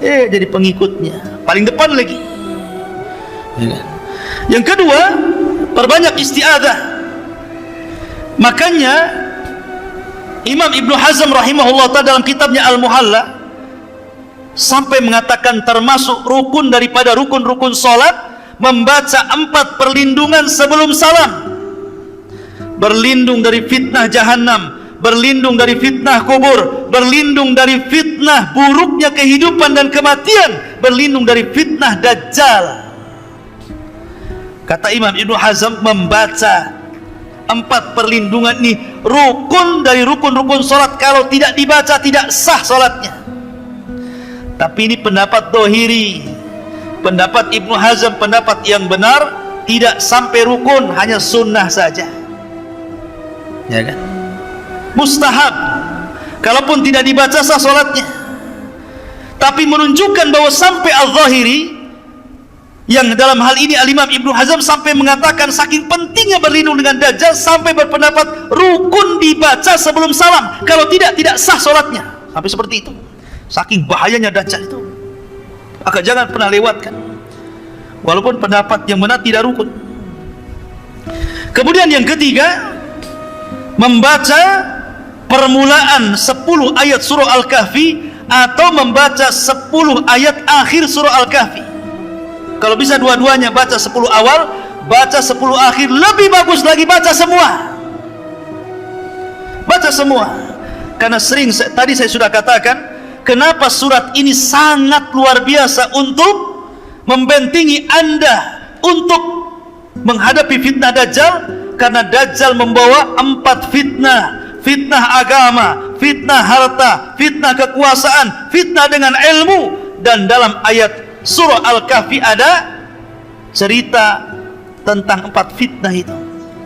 Speaker 4: jadi pengikutnya paling depan lagi. Yang kedua, perbanyak isti'adzah. Makanya Imam Ibnu Hazm rahimahullah ta'ala dalam kitabnya Al-Muhalla sampai mengatakan termasuk rukun daripada rukun-rukun salat membaca 4 perlindungan sebelum salam. Berlindung dari fitnah jahannam, berlindung dari fitnah kubur, berlindung dari fitnah buruknya kehidupan dan kematian, berlindung dari fitnah dajjal. Kata Imam Ibnu Hazm, membaca 4 perlindungan ini rukun dari rukun-rukun salat. Kalau tidak dibaca tidak sah salatnya. Tapi ini pendapat dohiri, pendapat Ibnu Hazm, pendapat yang benar, tidak sampai rukun, hanya sunnah saja, ya kan? Mustahab. Kalaupun tidak dibaca sah salatnya. Tapi menunjukkan bahwa sampai al-zahiri, yang dalam hal ini Al-Imam Ibnu Hazm sampai mengatakan saking pentingnya berlindung dengan dajjal sampai berpendapat rukun dibaca sebelum salam, kalau tidak sah salatnya. Sampai seperti itu, saking bahayanya dajjal itu. Maka jangan pernah lewatkan, walaupun pendapat yang benar tidak rukun. Kemudian yang ketiga, membaca permulaan 10 ayat surah Al-Kahfi atau membaca 10 ayat akhir surah Al-Kahfi. Kalau bisa dua-duanya, baca 10 awal, baca 10 akhir, lebih bagus lagi baca semua. Baca semua. Karena sering tadi saya sudah katakan, kenapa surat ini sangat luar biasa untuk membentengi Anda untuk menghadapi fitnah dajjal. Karena dajjal membawa 4 fitnah: fitnah agama, fitnah harta, fitnah kekuasaan, fitnah dengan ilmu. Dan dalam ayat surah Al-Kahfi ada cerita tentang 4 fitnah itu.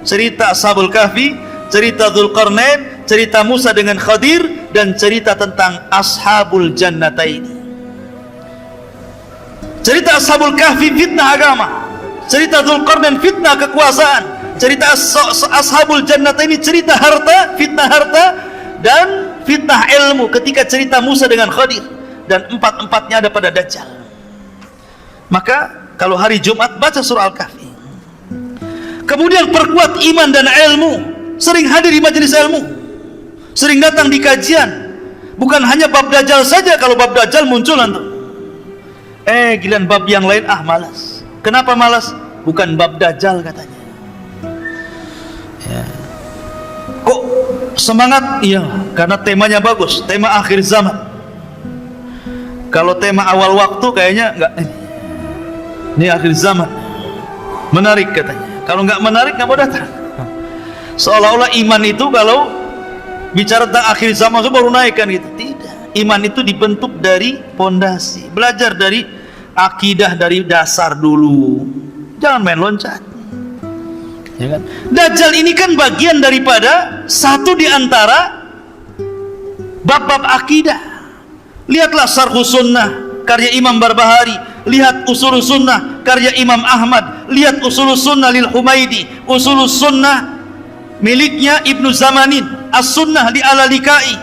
Speaker 4: Cerita Ashabul Kahfi, cerita Dzulqarnain, cerita Musa dengan Khadir, dan cerita tentang Ashabul Jannatain. Cerita Ashabul Kahfi fitnah agama, cerita Dzulqarnain fitnah kekuasaan, cerita Ashabul Jannatain ini cerita harta, fitnah harta, dan fitnah ilmu ketika cerita Musa dengan Khadir. Dan 4-4-nya ada pada dajjal. Maka kalau hari Jumat baca surah Al-Kahfi. Kemudian perkuat iman dan ilmu, sering hadir di majelis ilmu, sering datang di kajian. Bukan hanya bab dajjal saja. Kalau bab dajjal muncul antum, giliran bab yang lain malas. Kenapa malas? Bukan bab dajjal katanya. Ya. Kok semangat? Iya, karena temanya bagus, tema akhir zaman. Kalau tema awal waktu kayaknya enggak. Ini akhir zaman, menarik katanya. Kalau nggak menarik nggak mau datang. Seolah-olah iman itu kalau bicara tentang akhir zaman itu baru naik kan gitu. Tidak. Iman itu dibentuk dari pondasi. Belajar dari akidah dari dasar dulu. Jangan main loncat. Ya kan? Dajjal ini kan bagian daripada satu di antara bab-bab akidah. Lihatlah Syarhus Sunnah karya Imam Barbahari, lihat Ushulus Sunnah karya Imam Ahmad, lihat Ushulus Sunnah lil Humaidi, Ushulus Sunnah miliknya Ibnu Zamanin, As-Sunnah li Al-Lalikai.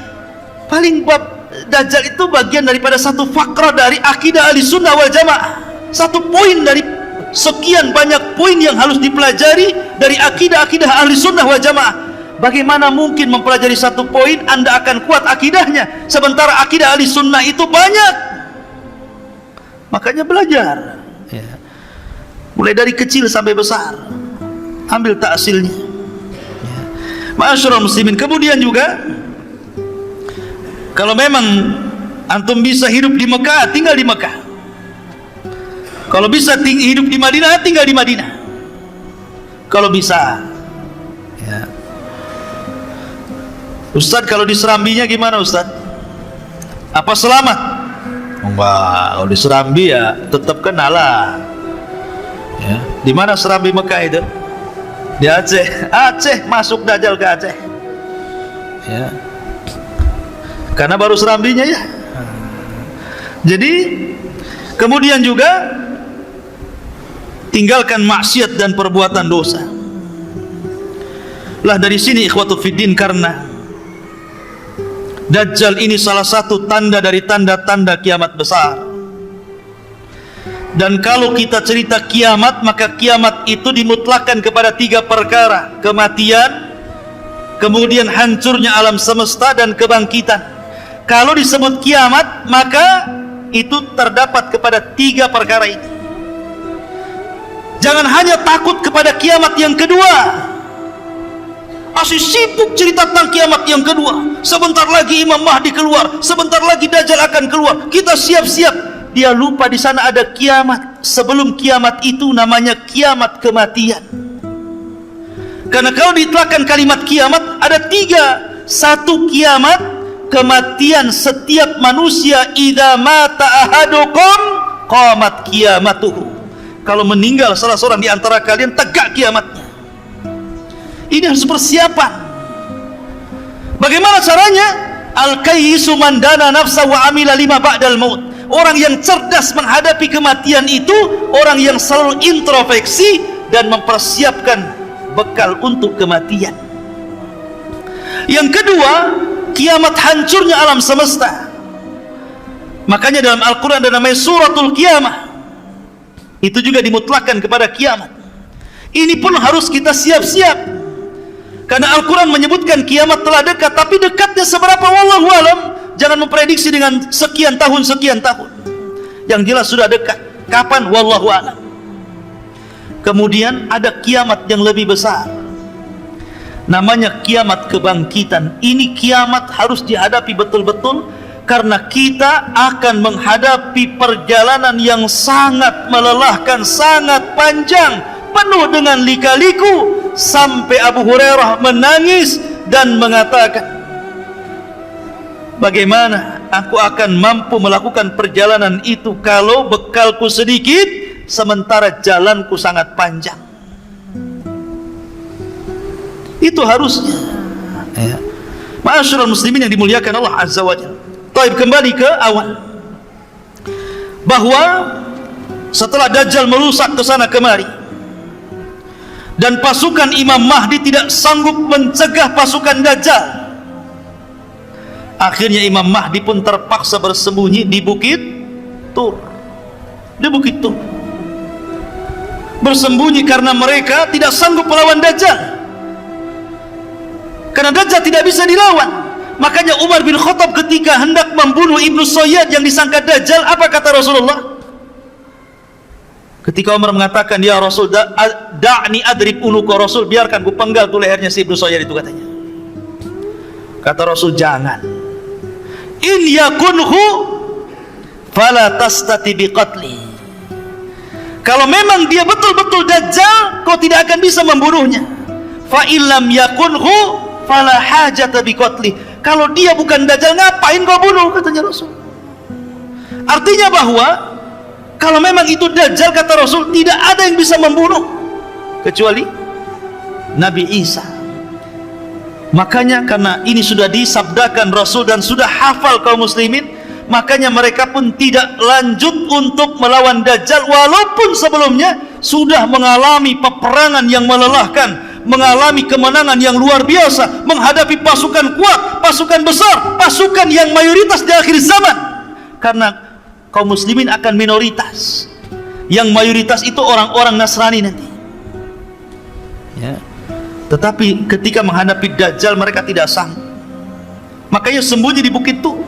Speaker 4: Paling bab Dajjal itu bagian daripada satu fakrah dari akidah ahli sunnah wal jamaah. Satu poin dari sekian banyak poin yang harus dipelajari dari akidah-akidah ahli sunnah wal jamaah. Bagaimana mungkin mempelajari satu poin Anda akan kuat akidahnya, sementara akidah ahli sunnah itu banyak. Makanya belajar ya. Mulai dari kecil sampai besar, ambil ta'silnya ya. Ma'asyiral muslimin. Kemudian juga kalau memang antum bisa hidup di Mekah, tinggal di Mekah. Kalau bisa hidup di Madinah, tinggal di Madinah. Kalau bisa ya. Ustadz, kalau di Serambinya gimana Ustadz? Apa selamat? Enggak, kalau di Serambi ya tetap kenalah ya. Di mana Serambi Mekah itu? Di Aceh. Aceh, masuk Dajjal ke Aceh ya. Karena baru Serambinya ya. Jadi kemudian juga tinggalkan maksiat dan perbuatan dosa. Lah dari sini ikhwatu fiddin, karena Dajjal ini salah satu tanda dari tanda-tanda kiamat besar. Dan kalau kita cerita kiamat, maka kiamat itu dimutlakkan kepada 3 perkara: kematian, kemudian hancurnya alam semesta dan kebangkitan. Kalau disebut kiamat, maka itu terdapat kepada 3 perkara ini. Jangan hanya takut kepada kiamat yang kedua. Asyik sibuk cerita tentang kiamat yang kedua. Sebentar lagi Imam Mahdi keluar, sebentar lagi Dajjal akan keluar. Kita siap-siap. Dia lupa di sana ada kiamat. Sebelum kiamat itu namanya kiamat kematian. Karena kalau diitlakkan kalimat kiamat ada 3. 1 kiamat kematian setiap manusia. Idza mata ahadukum qamat qiyamatuhu. Kalau meninggal salah seorang di antara kalian, tegak kiamatnya. Ini harus persiapan. Bagaimana caranya? Al-kayyisu man dana nafsa wa amila lima ba'dal maut. Orang yang cerdas menghadapi kematian itu orang yang selalu introspeksi dan mempersiapkan bekal untuk kematian. Yang kedua, kiamat hancurnya alam semesta. Makanya dalam Al-Quran ada namanya suratul kiamah. Itu juga dimutlakkan kepada kiamat. Ini pun harus kita siap-siap. Karena Al-Quran menyebutkan kiamat telah dekat, tapi dekatnya seberapa wallahu alam. Jangan memprediksi dengan sekian tahun. Yang jelas sudah dekat. Kapan? Wallahu alam. Kemudian ada kiamat yang lebih besar. Namanya kiamat kebangkitan. Ini kiamat harus dihadapi betul-betul, karena kita akan menghadapi perjalanan yang sangat melelahkan, sangat panjang, penuh dengan lika-liku. Sampai Abu Hurairah menangis dan mengatakan, bagaimana aku akan mampu melakukan perjalanan itu kalau bekalku sedikit, sementara jalanku sangat panjang. Itu harusnya, ya. Ma'asyiral muslimin yang dimuliakan Allah Azza wa Jalla. Taib, kembali ke awal, bahwa setelah Dajjal merusak ke sana kemari dan pasukan Imam Mahdi tidak sanggup mencegah pasukan Dajjal, akhirnya Imam Mahdi pun terpaksa bersembunyi di Bukit Tur. Di Bukit Tur bersembunyi karena mereka tidak sanggup melawan Dajjal. Karena Dajjal tidak bisa dilawan. Makanya Umar bin Khattab ketika hendak membunuh Ibnu Sayyad yang disangka Dajjal, apa kata Rasulullah? Ketika Umar mengatakan, ya Rasul, da'ni adrib unuka, Rasul, biarkan ku penggal tuh lehernya si Ibnu Sayyad itu, katanya. Kata Rasul, jangan. In yakunhu fala tastati biqatli. Kalau memang dia betul-betul Dajjal, kau tidak akan bisa membunuhnya. Fa illam yakunhu fala hajata biqatli. Kalau dia bukan Dajjal, ngapain kau bunuh, katanya Rasul. Artinya bahwa kalau memang itu Dajjal, kata Rasul, tidak ada yang bisa membunuh kecuali Nabi Isa. Makanya karena ini sudah disabdakan Rasul dan sudah hafal kaum muslimin, makanya mereka pun tidak lanjut untuk melawan Dajjal, walaupun sebelumnya sudah mengalami peperangan yang melelahkan, mengalami kemenangan yang luar biasa, menghadapi pasukan kuat, pasukan besar, pasukan yang mayoritas di akhir zaman. Karena kaum muslimin akan minoritas, yang mayoritas itu orang-orang Nasrani nanti, ya. Tetapi ketika menghadapi Dajjal mereka tidak sanggup, makanya sembunyi di Bukit Tur.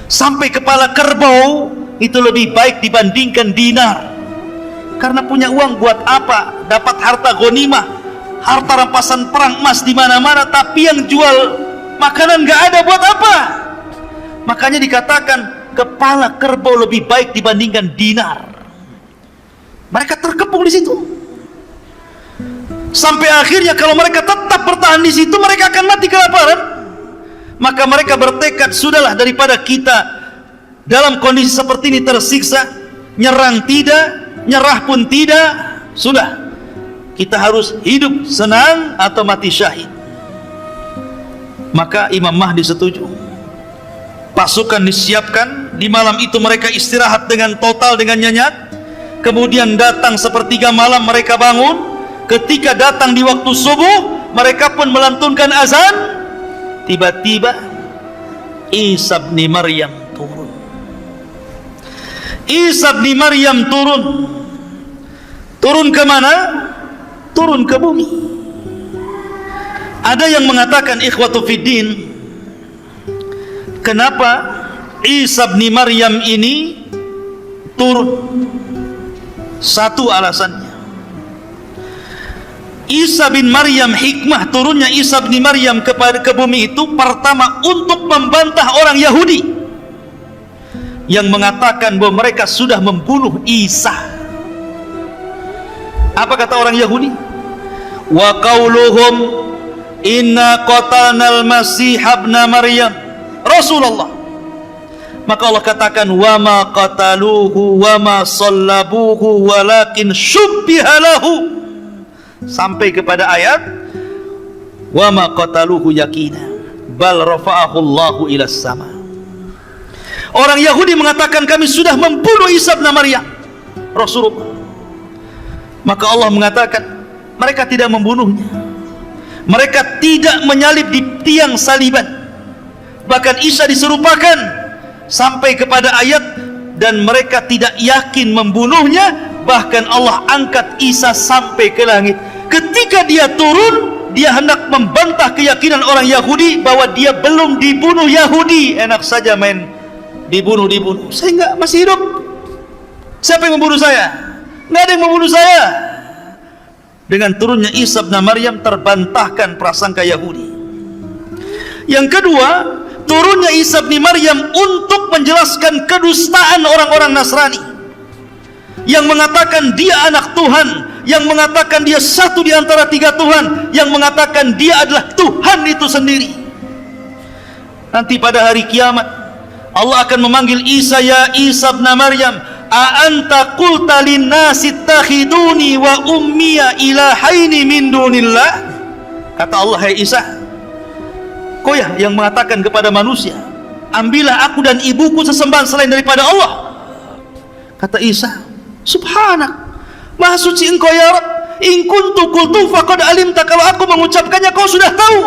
Speaker 4: Sampai kepala kerbau itu lebih baik dibandingkan dinar. Karena punya uang buat apa? Dapat harta ghanimah, harta rampasan perang, emas di mana-mana, tapi yang jual makanan nggak ada, buat apa? Makanya dikatakan kepala kerbau lebih baik dibandingkan dinar. Mereka terkepung di situ. Sampai akhirnya kalau mereka tetap bertahan di situ, mereka akan mati kelaparan. Maka mereka bertekad, sudahlah, daripada kita dalam kondisi seperti ini tersiksa, nyerang tidak, nyerah pun tidak, sudah, kita harus hidup senang atau mati syahid. Maka Imam Mahdi setuju. Pasukan disiapkan, di malam itu mereka istirahat dengan total, dengan nyenyak. Kemudian datang sepertiga malam mereka bangun. Ketika datang di waktu subuh, mereka pun melantunkan azan. Tiba-tiba Isa bin Maryam turun. Isa bin Maryam turun. Turun ke mana? Turun ke bumi. Ada yang mengatakan, ikhwatu fiddin, kenapa Isa bin Maryam ini turun? Satu alasannya, Isa bin Maryam, hikmah turunnya Isa bin Maryam ke bumi itu pertama untuk membantah orang Yahudi yang mengatakan bahwa mereka sudah membunuh Isa. Apa kata orang Yahudi? Wa qauluhum inna qatalnal masih ibn Maryam Rasulullah. Maka Allah katakan, wa ma qataluhu wa ma sallabuhu walakin syubbiha lahu, sampai kepada ayat wa ma qataluhu yakina bal rafa'ahu Allahu ila sama. Orang Yahudi mengatakan kami sudah membunuh Isa bin Maryam Rasulullah. Maka Allah mengatakan mereka tidak membunuhnya, mereka tidak menyalib di tiang saliban, bahkan Isa diserupakan sampai kepada ayat dan mereka tidak yakin membunuhnya. Bahkan Allah angkat Isa sampai ke langit. Ketika dia turun, dia hendak membantah keyakinan orang Yahudi bahwa dia belum dibunuh Yahudi. Enak saja main dibunuh. Saya enggak, masih hidup. Siapa yang membunuh saya? Enggak ada yang membunuh saya. Dengan turunnya Isa bin Maryam terbantahkan prasangka Yahudi. Yang kedua, turunnya Isa bin Maryam untuk menjelaskan kedustaan orang-orang Nasrani yang mengatakan dia anak Tuhan, yang mengatakan dia satu di antara tiga Tuhan, yang mengatakan dia adalah Tuhan itu sendiri. Nanti pada hari kiamat Allah akan memanggil Isa, ya Isa bin Maryam, a anta qulta linnasi ittakhiduni wa ummiya ilahaini min dunillah. Kata Allah, hai Isa, kau ya yang mengatakan kepada manusia, ambillah aku dan ibuku sesembahan selain daripada Allah. Kata Isa, subhanak, maha suci engkau ya Rabb, in kuntu qultu faqad alimta, kalau aku mengucapkannya kau sudah tahu.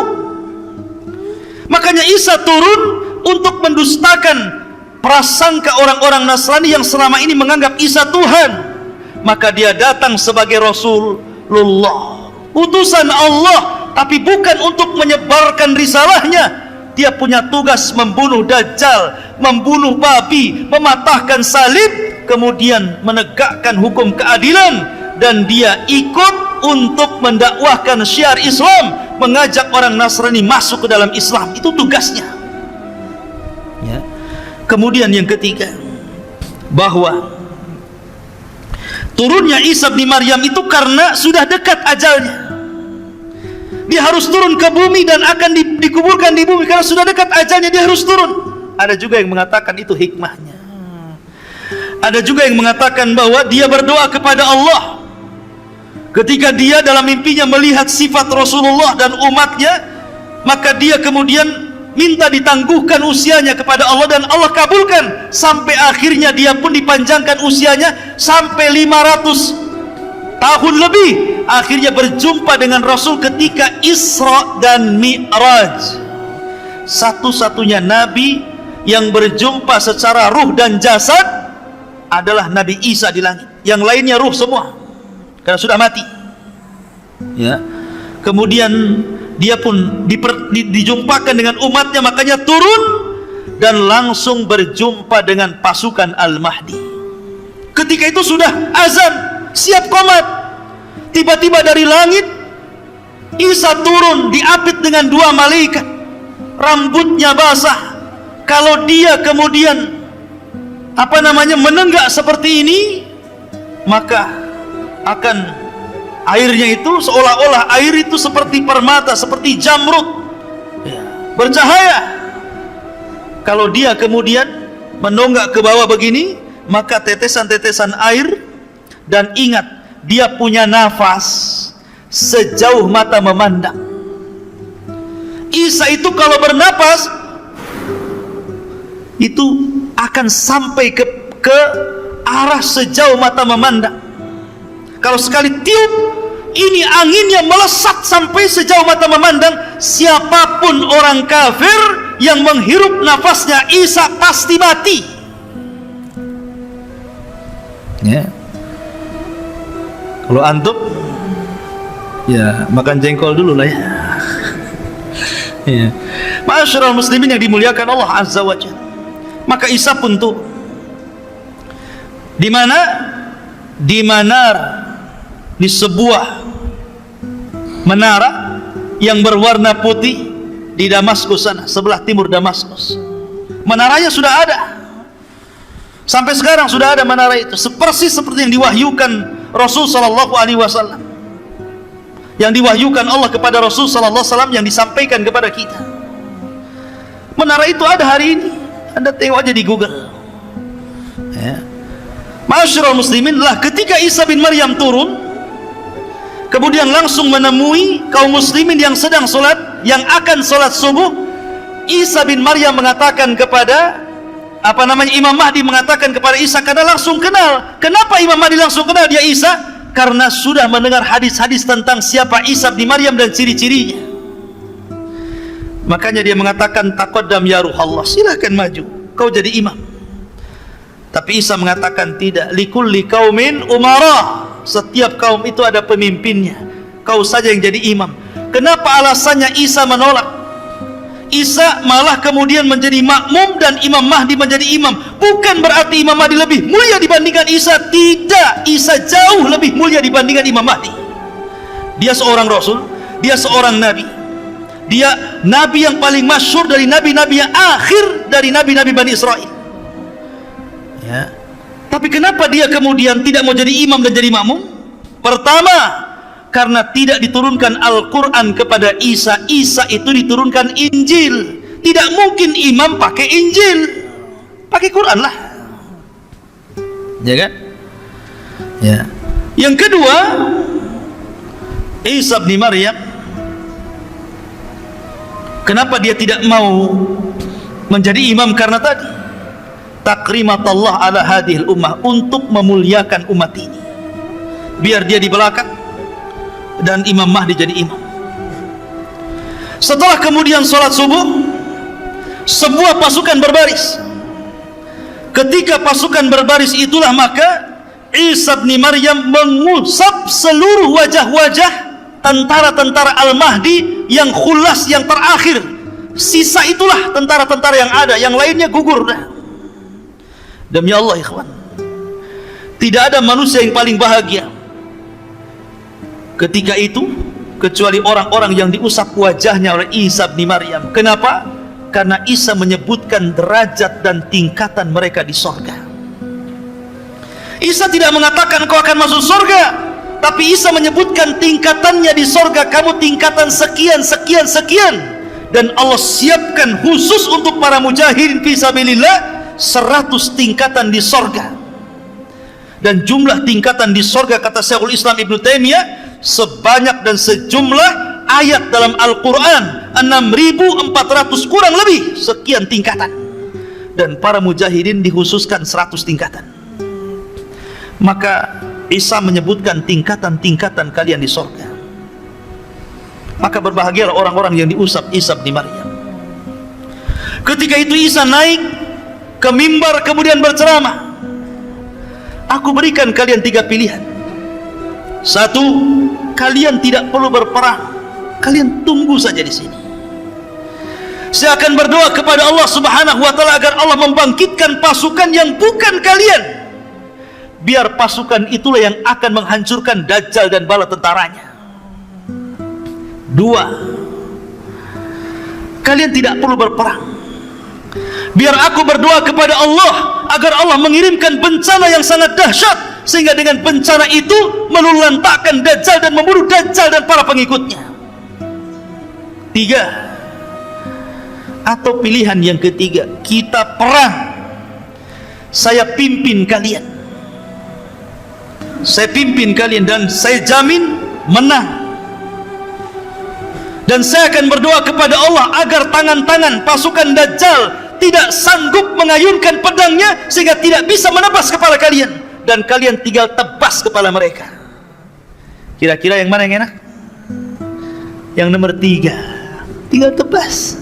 Speaker 4: Makanya Isa turun untuk mendustakan prasangka orang-orang Nasrani yang selama ini menganggap Isa Tuhan. Maka dia datang sebagai Rasulullah, utusan Allah, tapi bukan untuk menyebarkan risalahnya. Dia punya tugas membunuh Dajjal, membunuh babi, mematahkan salib, kemudian menegakkan hukum keadilan. Dan dia ikut untuk mendakwahkan syiar Islam, mengajak orang Nasrani masuk ke dalam Islam. Itu tugasnya ya. Kemudian yang ketiga, bahwa turunnya Isa bin Maryam itu karena sudah dekat ajalnya. Dia harus turun ke bumi dan akan dikuburkan di bumi karena sudah dekat ajalnya, dia harus turun. Ada juga yang mengatakan itu hikmahnya. Ada juga yang mengatakan bahwa dia berdoa kepada Allah ketika dia dalam mimpinya melihat sifat Rasulullah dan umatnya, maka dia kemudian minta ditangguhkan usianya kepada Allah dan Allah kabulkan, sampai akhirnya dia pun dipanjangkan usianya sampai 500 tahun lebih. Akhirnya berjumpa dengan Rasul ketika Isra dan Mi'raj. Satu-satunya nabi yang berjumpa secara ruh dan jasad adalah Nabi Isa di langit. Yang lainnya ruh semua karena sudah mati ya. Kemudian dia pun dijumpakan dengan umatnya, makanya turun dan langsung berjumpa dengan pasukan Al-Mahdi. Ketika itu sudah azan, siap qomat. Tiba-tiba dari langit Isa turun, diapit dengan dua malaikat, rambutnya basah. Kalau dia kemudian menenggak seperti ini, maka akan airnya itu seolah-olah air itu seperti permata, seperti jamrud bercahaya. Kalau dia kemudian menonggak ke bawah begini, maka tetesan-tetesan air, dan ingat dia punya nafas sejauh mata memandang. Isa itu kalau bernapas itu akan sampai ke arah sejauh mata memandang. Kalau sekali tiup, ini anginnya melesat sampai sejauh mata memandang. Siapapun orang kafir yang menghirup nafasnya Isa pasti mati ya. Kalau antum ya makan jengkol dulu lah ya. Ya. Ma'asyiral muslimin yang dimuliakan Allah Azza wa Jalla. Maka Isa pun turun. Di mana? Di Manar, di sebuah menara yang berwarna putih di Damaskus sana, sebelah timur Damaskus. Menaranya sudah ada. Sampai sekarang sudah ada menara itu, persis seperti yang diwahyukan Rasul sallallahu alaihi wasallam. Yang diwahyukan Allah kepada Rasul sallallahu alaihi wasallam, yang disampaikan kepada kita. Menara itu ada hari ini. Anda tengok aja di Google. Ya. Ma'asyiral muslimin, lah ketika Isa bin Maryam turun, kemudian langsung menemui kaum muslimin yang sedang sholat, yang akan sholat subuh. Isa bin Maryam mengatakan kepada Imam Mahdi mengatakan kepada Isa, karena langsung kenal. Kenapa Imam Mahdi langsung kenal dia Isa? Karena sudah mendengar hadis-hadis tentang siapa Isa bin Maryam dan ciri-cirinya. Makanya dia mengatakan, taqaddam ya Ruhallah, silakan maju, kau jadi imam. Tapi Isa mengatakan tidak, likulli qaumin umara, setiap kaum itu ada pemimpinnya, kau saja yang jadi imam. Kenapa alasannya Isa menolak? Isa malah kemudian menjadi makmum dan Imam Mahdi menjadi imam. Bukan berarti Imam Mahdi lebih mulia dibandingkan Isa. Tidak, Isa jauh lebih mulia dibandingkan Imam Mahdi. Dia seorang Rasul, dia seorang Nabi. Dia Nabi yang paling masyhur dari Nabi-Nabi yang akhir dari Nabi-Nabi Bani Israel. Ya. Tapi kenapa dia kemudian tidak mau jadi imam dan jadi makmum? Pertama, karena tidak diturunkan Al-Quran kepada Isa. Isa itu diturunkan Injil. Tidak mungkin imam pakai Injil, pakai Quran lah, ya kan? Ya. Yang kedua, Isa bin Maryam, kenapa dia tidak mau menjadi imam? Karena tadi takrimatallah ala hadhil ummah, untuk memuliakan umat ini, biar dia di belakang dan Imam Mahdi jadi imam. Setelah kemudian sholat subuh, sebuah pasukan berbaris. Ketika pasukan berbaris itulah maka Isa bin Maryam mengusap seluruh wajah-wajah tentara-tentara Al-Mahdi yang khulas, yang terakhir. Sisa itulah tentara-tentara yang ada, yang lainnya gugur dah. Demi Allah ikhwan, tidak ada manusia yang paling bahagia ketika itu kecuali orang-orang yang diusap wajahnya oleh Isa bin Maryam. Kenapa? Karena Isa menyebutkan derajat dan tingkatan mereka di sorga. Isa tidak mengatakan kau akan masuk sorga, tapi Isa menyebutkan tingkatannya di sorga. Kamu tingkatan sekian, sekian, sekian. Dan Allah siapkan khusus untuk para mujahidin fisabilillah 100 tingkatan di sorga. Dan jumlah tingkatan di sorga, kata Syekhul Islam Ibnu Taimiyah, sebanyak dan sejumlah ayat dalam Al-Quran 6.400 kurang lebih sekian tingkatan. Dan para mujahidin dikhususkan 100 tingkatan. Maka Isa menyebutkan tingkatan-tingkatan kalian di sorga. Maka berbahagialah orang-orang yang diusap Isa bin Maryam. Ketika itu Isa naik ke mimbar kemudian berceramah. Aku berikan kalian 3 pilihan. 1, kalian tidak perlu berperang, kalian tunggu saja di sini. Saya akan berdoa kepada Allah Subhanahu wa taala agar Allah membangkitkan pasukan yang bukan kalian. Biar pasukan itulah yang akan menghancurkan Dajjal dan bala tentaranya. 2, kalian tidak perlu berperang. Biar aku berdoa kepada Allah agar Allah mengirimkan bencana yang sangat dahsyat, sehingga dengan bencana itu melulantakkan Dajjal dan membunuh Dajjal dan para pengikutnya. 3, atau pilihan yang ketiga, kita perang, saya pimpin kalian, saya pimpin kalian dan saya jamin menang. Dan saya akan berdoa kepada Allah agar tangan-tangan pasukan Dajjal tidak sanggup mengayunkan pedangnya sehingga tidak bisa menebas kepala kalian, dan kalian tinggal tebas kepala mereka. Kira-kira yang mana yang enak? Yang nomor 3, tinggal tebas,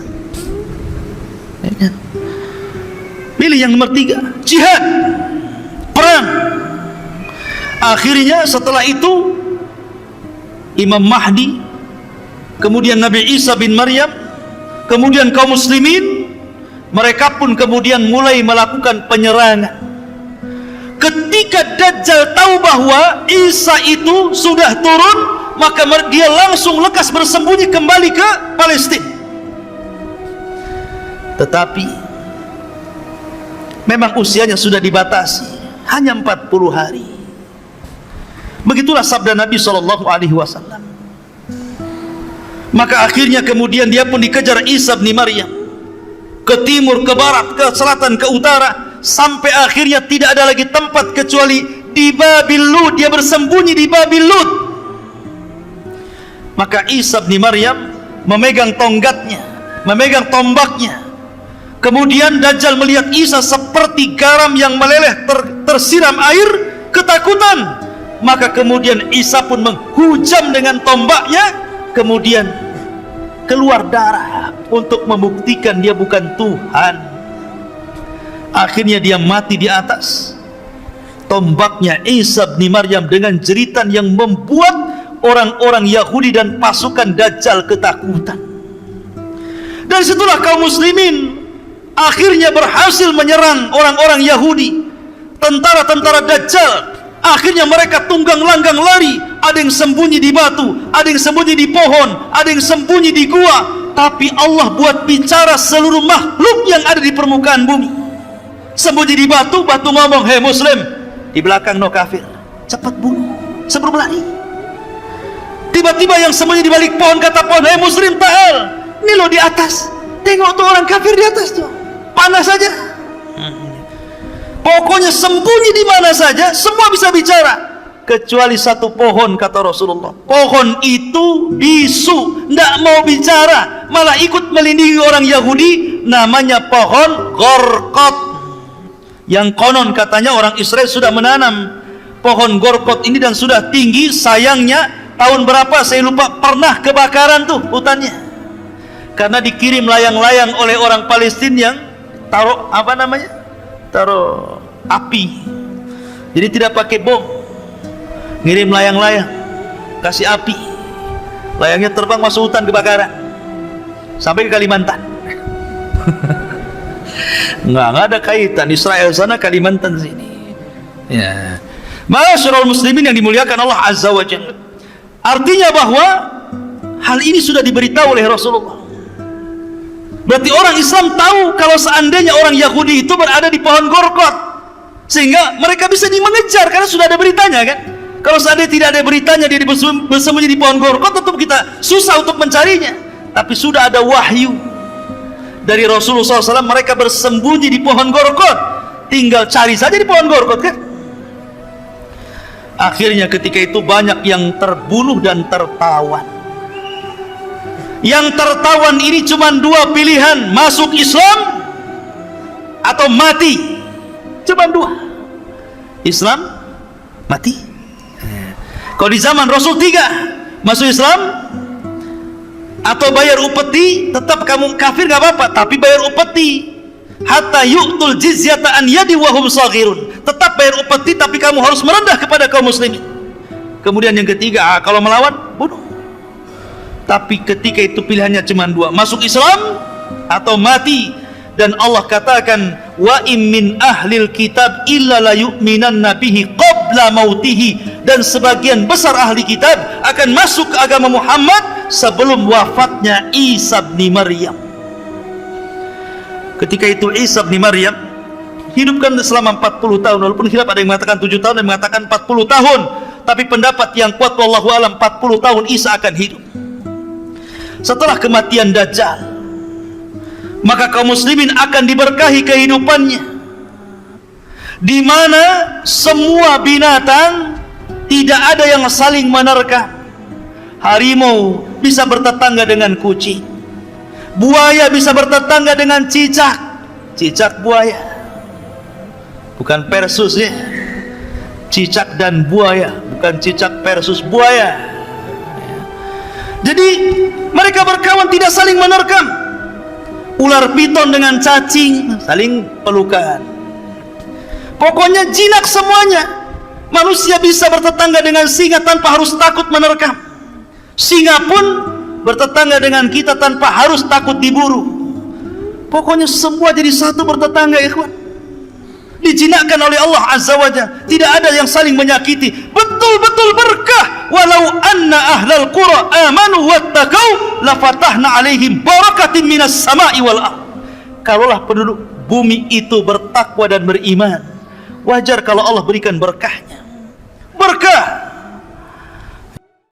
Speaker 4: ya kan? Pilih yang nomor 3, jihad, perang. Akhirnya setelah itu Imam Mahdi, kemudian Nabi Isa bin Maryam kemudian kaum muslimin, mereka pun kemudian mulai melakukan penyerangan. Ketika Dajjal tahu bahwa Isa itu sudah turun, maka dia langsung lekas bersembunyi kembali ke Palestina. Tetapi memang usianya sudah dibatasi, hanya 40 hari. Begitulah sabda Nabi SAW. Maka akhirnya kemudian dia pun dikejar Isa bin Maryam, ke timur, ke barat, ke selatan, ke utara, sampai akhirnya tidak ada lagi tempat kecuali di Babil Lud. Dia bersembunyi di Babil Lud. Maka Isa bin Maryam memegang tonggatnya, memegang tombaknya. Kemudian Dajjal melihat Isa seperti garam yang meleleh tersiram air, ketakutan. Maka kemudian Isa pun menghujam dengan tombaknya, kemudian keluar darah untuk membuktikan dia bukan Tuhan. Akhirnya dia mati di atas tombaknya Isa bin Maryam dengan jeritan yang membuat orang-orang Yahudi dan pasukan Dajjal ketakutan. Dan situlah kaum muslimin akhirnya berhasil menyerang orang-orang Yahudi, tentara-tentara Dajjal. Akhirnya mereka tunggang langgang lari, ada yang sembunyi di batu, ada yang sembunyi di pohon, ada yang sembunyi di gua. Tapi Allah buat bicara seluruh makhluk yang ada di permukaan bumi. Sembunyi di batu, batu ngomong, "Hei muslim, di belakang no kafir, cepat bunuh sebelum lari." Tiba-tiba yang sembunyi di balik pohon kata pohon, "Hei muslim, ta'al, ini lo di atas, tengok tuh orang kafir di atas tuh, panas saja." Pokoknya sembunyi di mana saja, semua bisa bicara, kecuali satu pohon, kata Rasulullah. Pohon itu bisu, tidak mau bicara, malah ikut melindungi orang Yahudi. Namanya pohon Gorkot, yang konon katanya orang Israel sudah menanam pohon Gorkot ini dan sudah tinggi. Sayangnya tahun berapa saya lupa, pernah kebakaran tuh hutannya, karena dikirim layang-layang oleh orang Palestina yang taruh apa namanya, taruh api. Jadi tidak pakai bom, ngirim layang-layang, kasih api, layangnya terbang masuk hutan, kebakaran sampai ke Kalimantan. nggak ada kaitan Israel sana Kalimantan sini ya. Ma'asyiral muslimin yang dimuliakan Allah Azza wa Jalla, artinya bahwa hal ini sudah diberitahu oleh Rasulullah. Berarti orang Islam tahu kalau seandainya orang Yahudi itu berada di pohon Gorkot, sehingga mereka bisa mengejar karena sudah ada beritanya kan. Kalau seandainya tidak ada beritanya, dia bersembunyi di pohon Gorkot, tentu kita susah untuk mencarinya. Tapi sudah ada wahyu dari Rasulullah SAW, mereka bersembunyi di pohon Gorkot, tinggal cari saja di pohon Gorkot kan. Akhirnya ketika itu banyak yang terbunuh dan tertawan. Yang tertawan ini cuma dua pilihan, masuk Islam atau mati. Cuma dua, Islam, mati. Kalau di zaman Rasul 3, masuk Islam atau bayar upeti. Tetap kamu kafir gak apa-apa, tapi bayar upeti. Hatta yu'tul jizyata an yadi wa hum saghirun. Tetap bayar upeti, tapi kamu harus merendah kepada kaum muslimin. Kemudian yang ketiga, kalau melawan, bunuh. Tapi ketika itu pilihannya cuma dua, masuk Islam atau mati. Dan Allah katakan, wa im min ahlil kitab illa la yu'minanna bihi qabla mautihi. Dan sebagian besar ahli kitab akan masuk ke agama Muhammad sebelum wafatnya Isa bin Maryam. Ketika itu Isa bin Maryam hidupkan selama 40 tahun, walaupun khilaf ada yang mengatakan 7 tahun, ada yang mengatakan 40 tahun. Tapi pendapat yang kuat wallahu alam 40 tahun Isa akan hidup. Setelah kematian Dajjal, maka kaum muslimin akan diberkahi kehidupannya, di mana semua binatang tidak ada yang saling menerkam. Harimau bisa bertetangga dengan kucing, buaya bisa bertetangga dengan cicak. Cicak buaya, bukan versus ya. Cicak dan buaya, bukan cicak versus buaya. Jadi mereka berkawan tidak saling menerkam. Ular piton dengan cacing saling pelukan. Pokoknya jinak semuanya. Manusia bisa bertetangga dengan singa tanpa harus takut menerkam. Singa pun bertetangga dengan kita tanpa harus takut diburu. Pokoknya semua jadi satu bertetangga, ikhwan. Dijinakkan oleh Allah Azza wa Jalla, tidak ada yang saling menyakiti. Betul-betul berkah. Walau anna ahlal qura amanu wattaqau lafatahna alaihim barakatin minas sama'i wal ardh. Kalaulah penduduk bumi itu bertakwa dan beriman, wajar kalau Allah berikan berkahnya. Berkah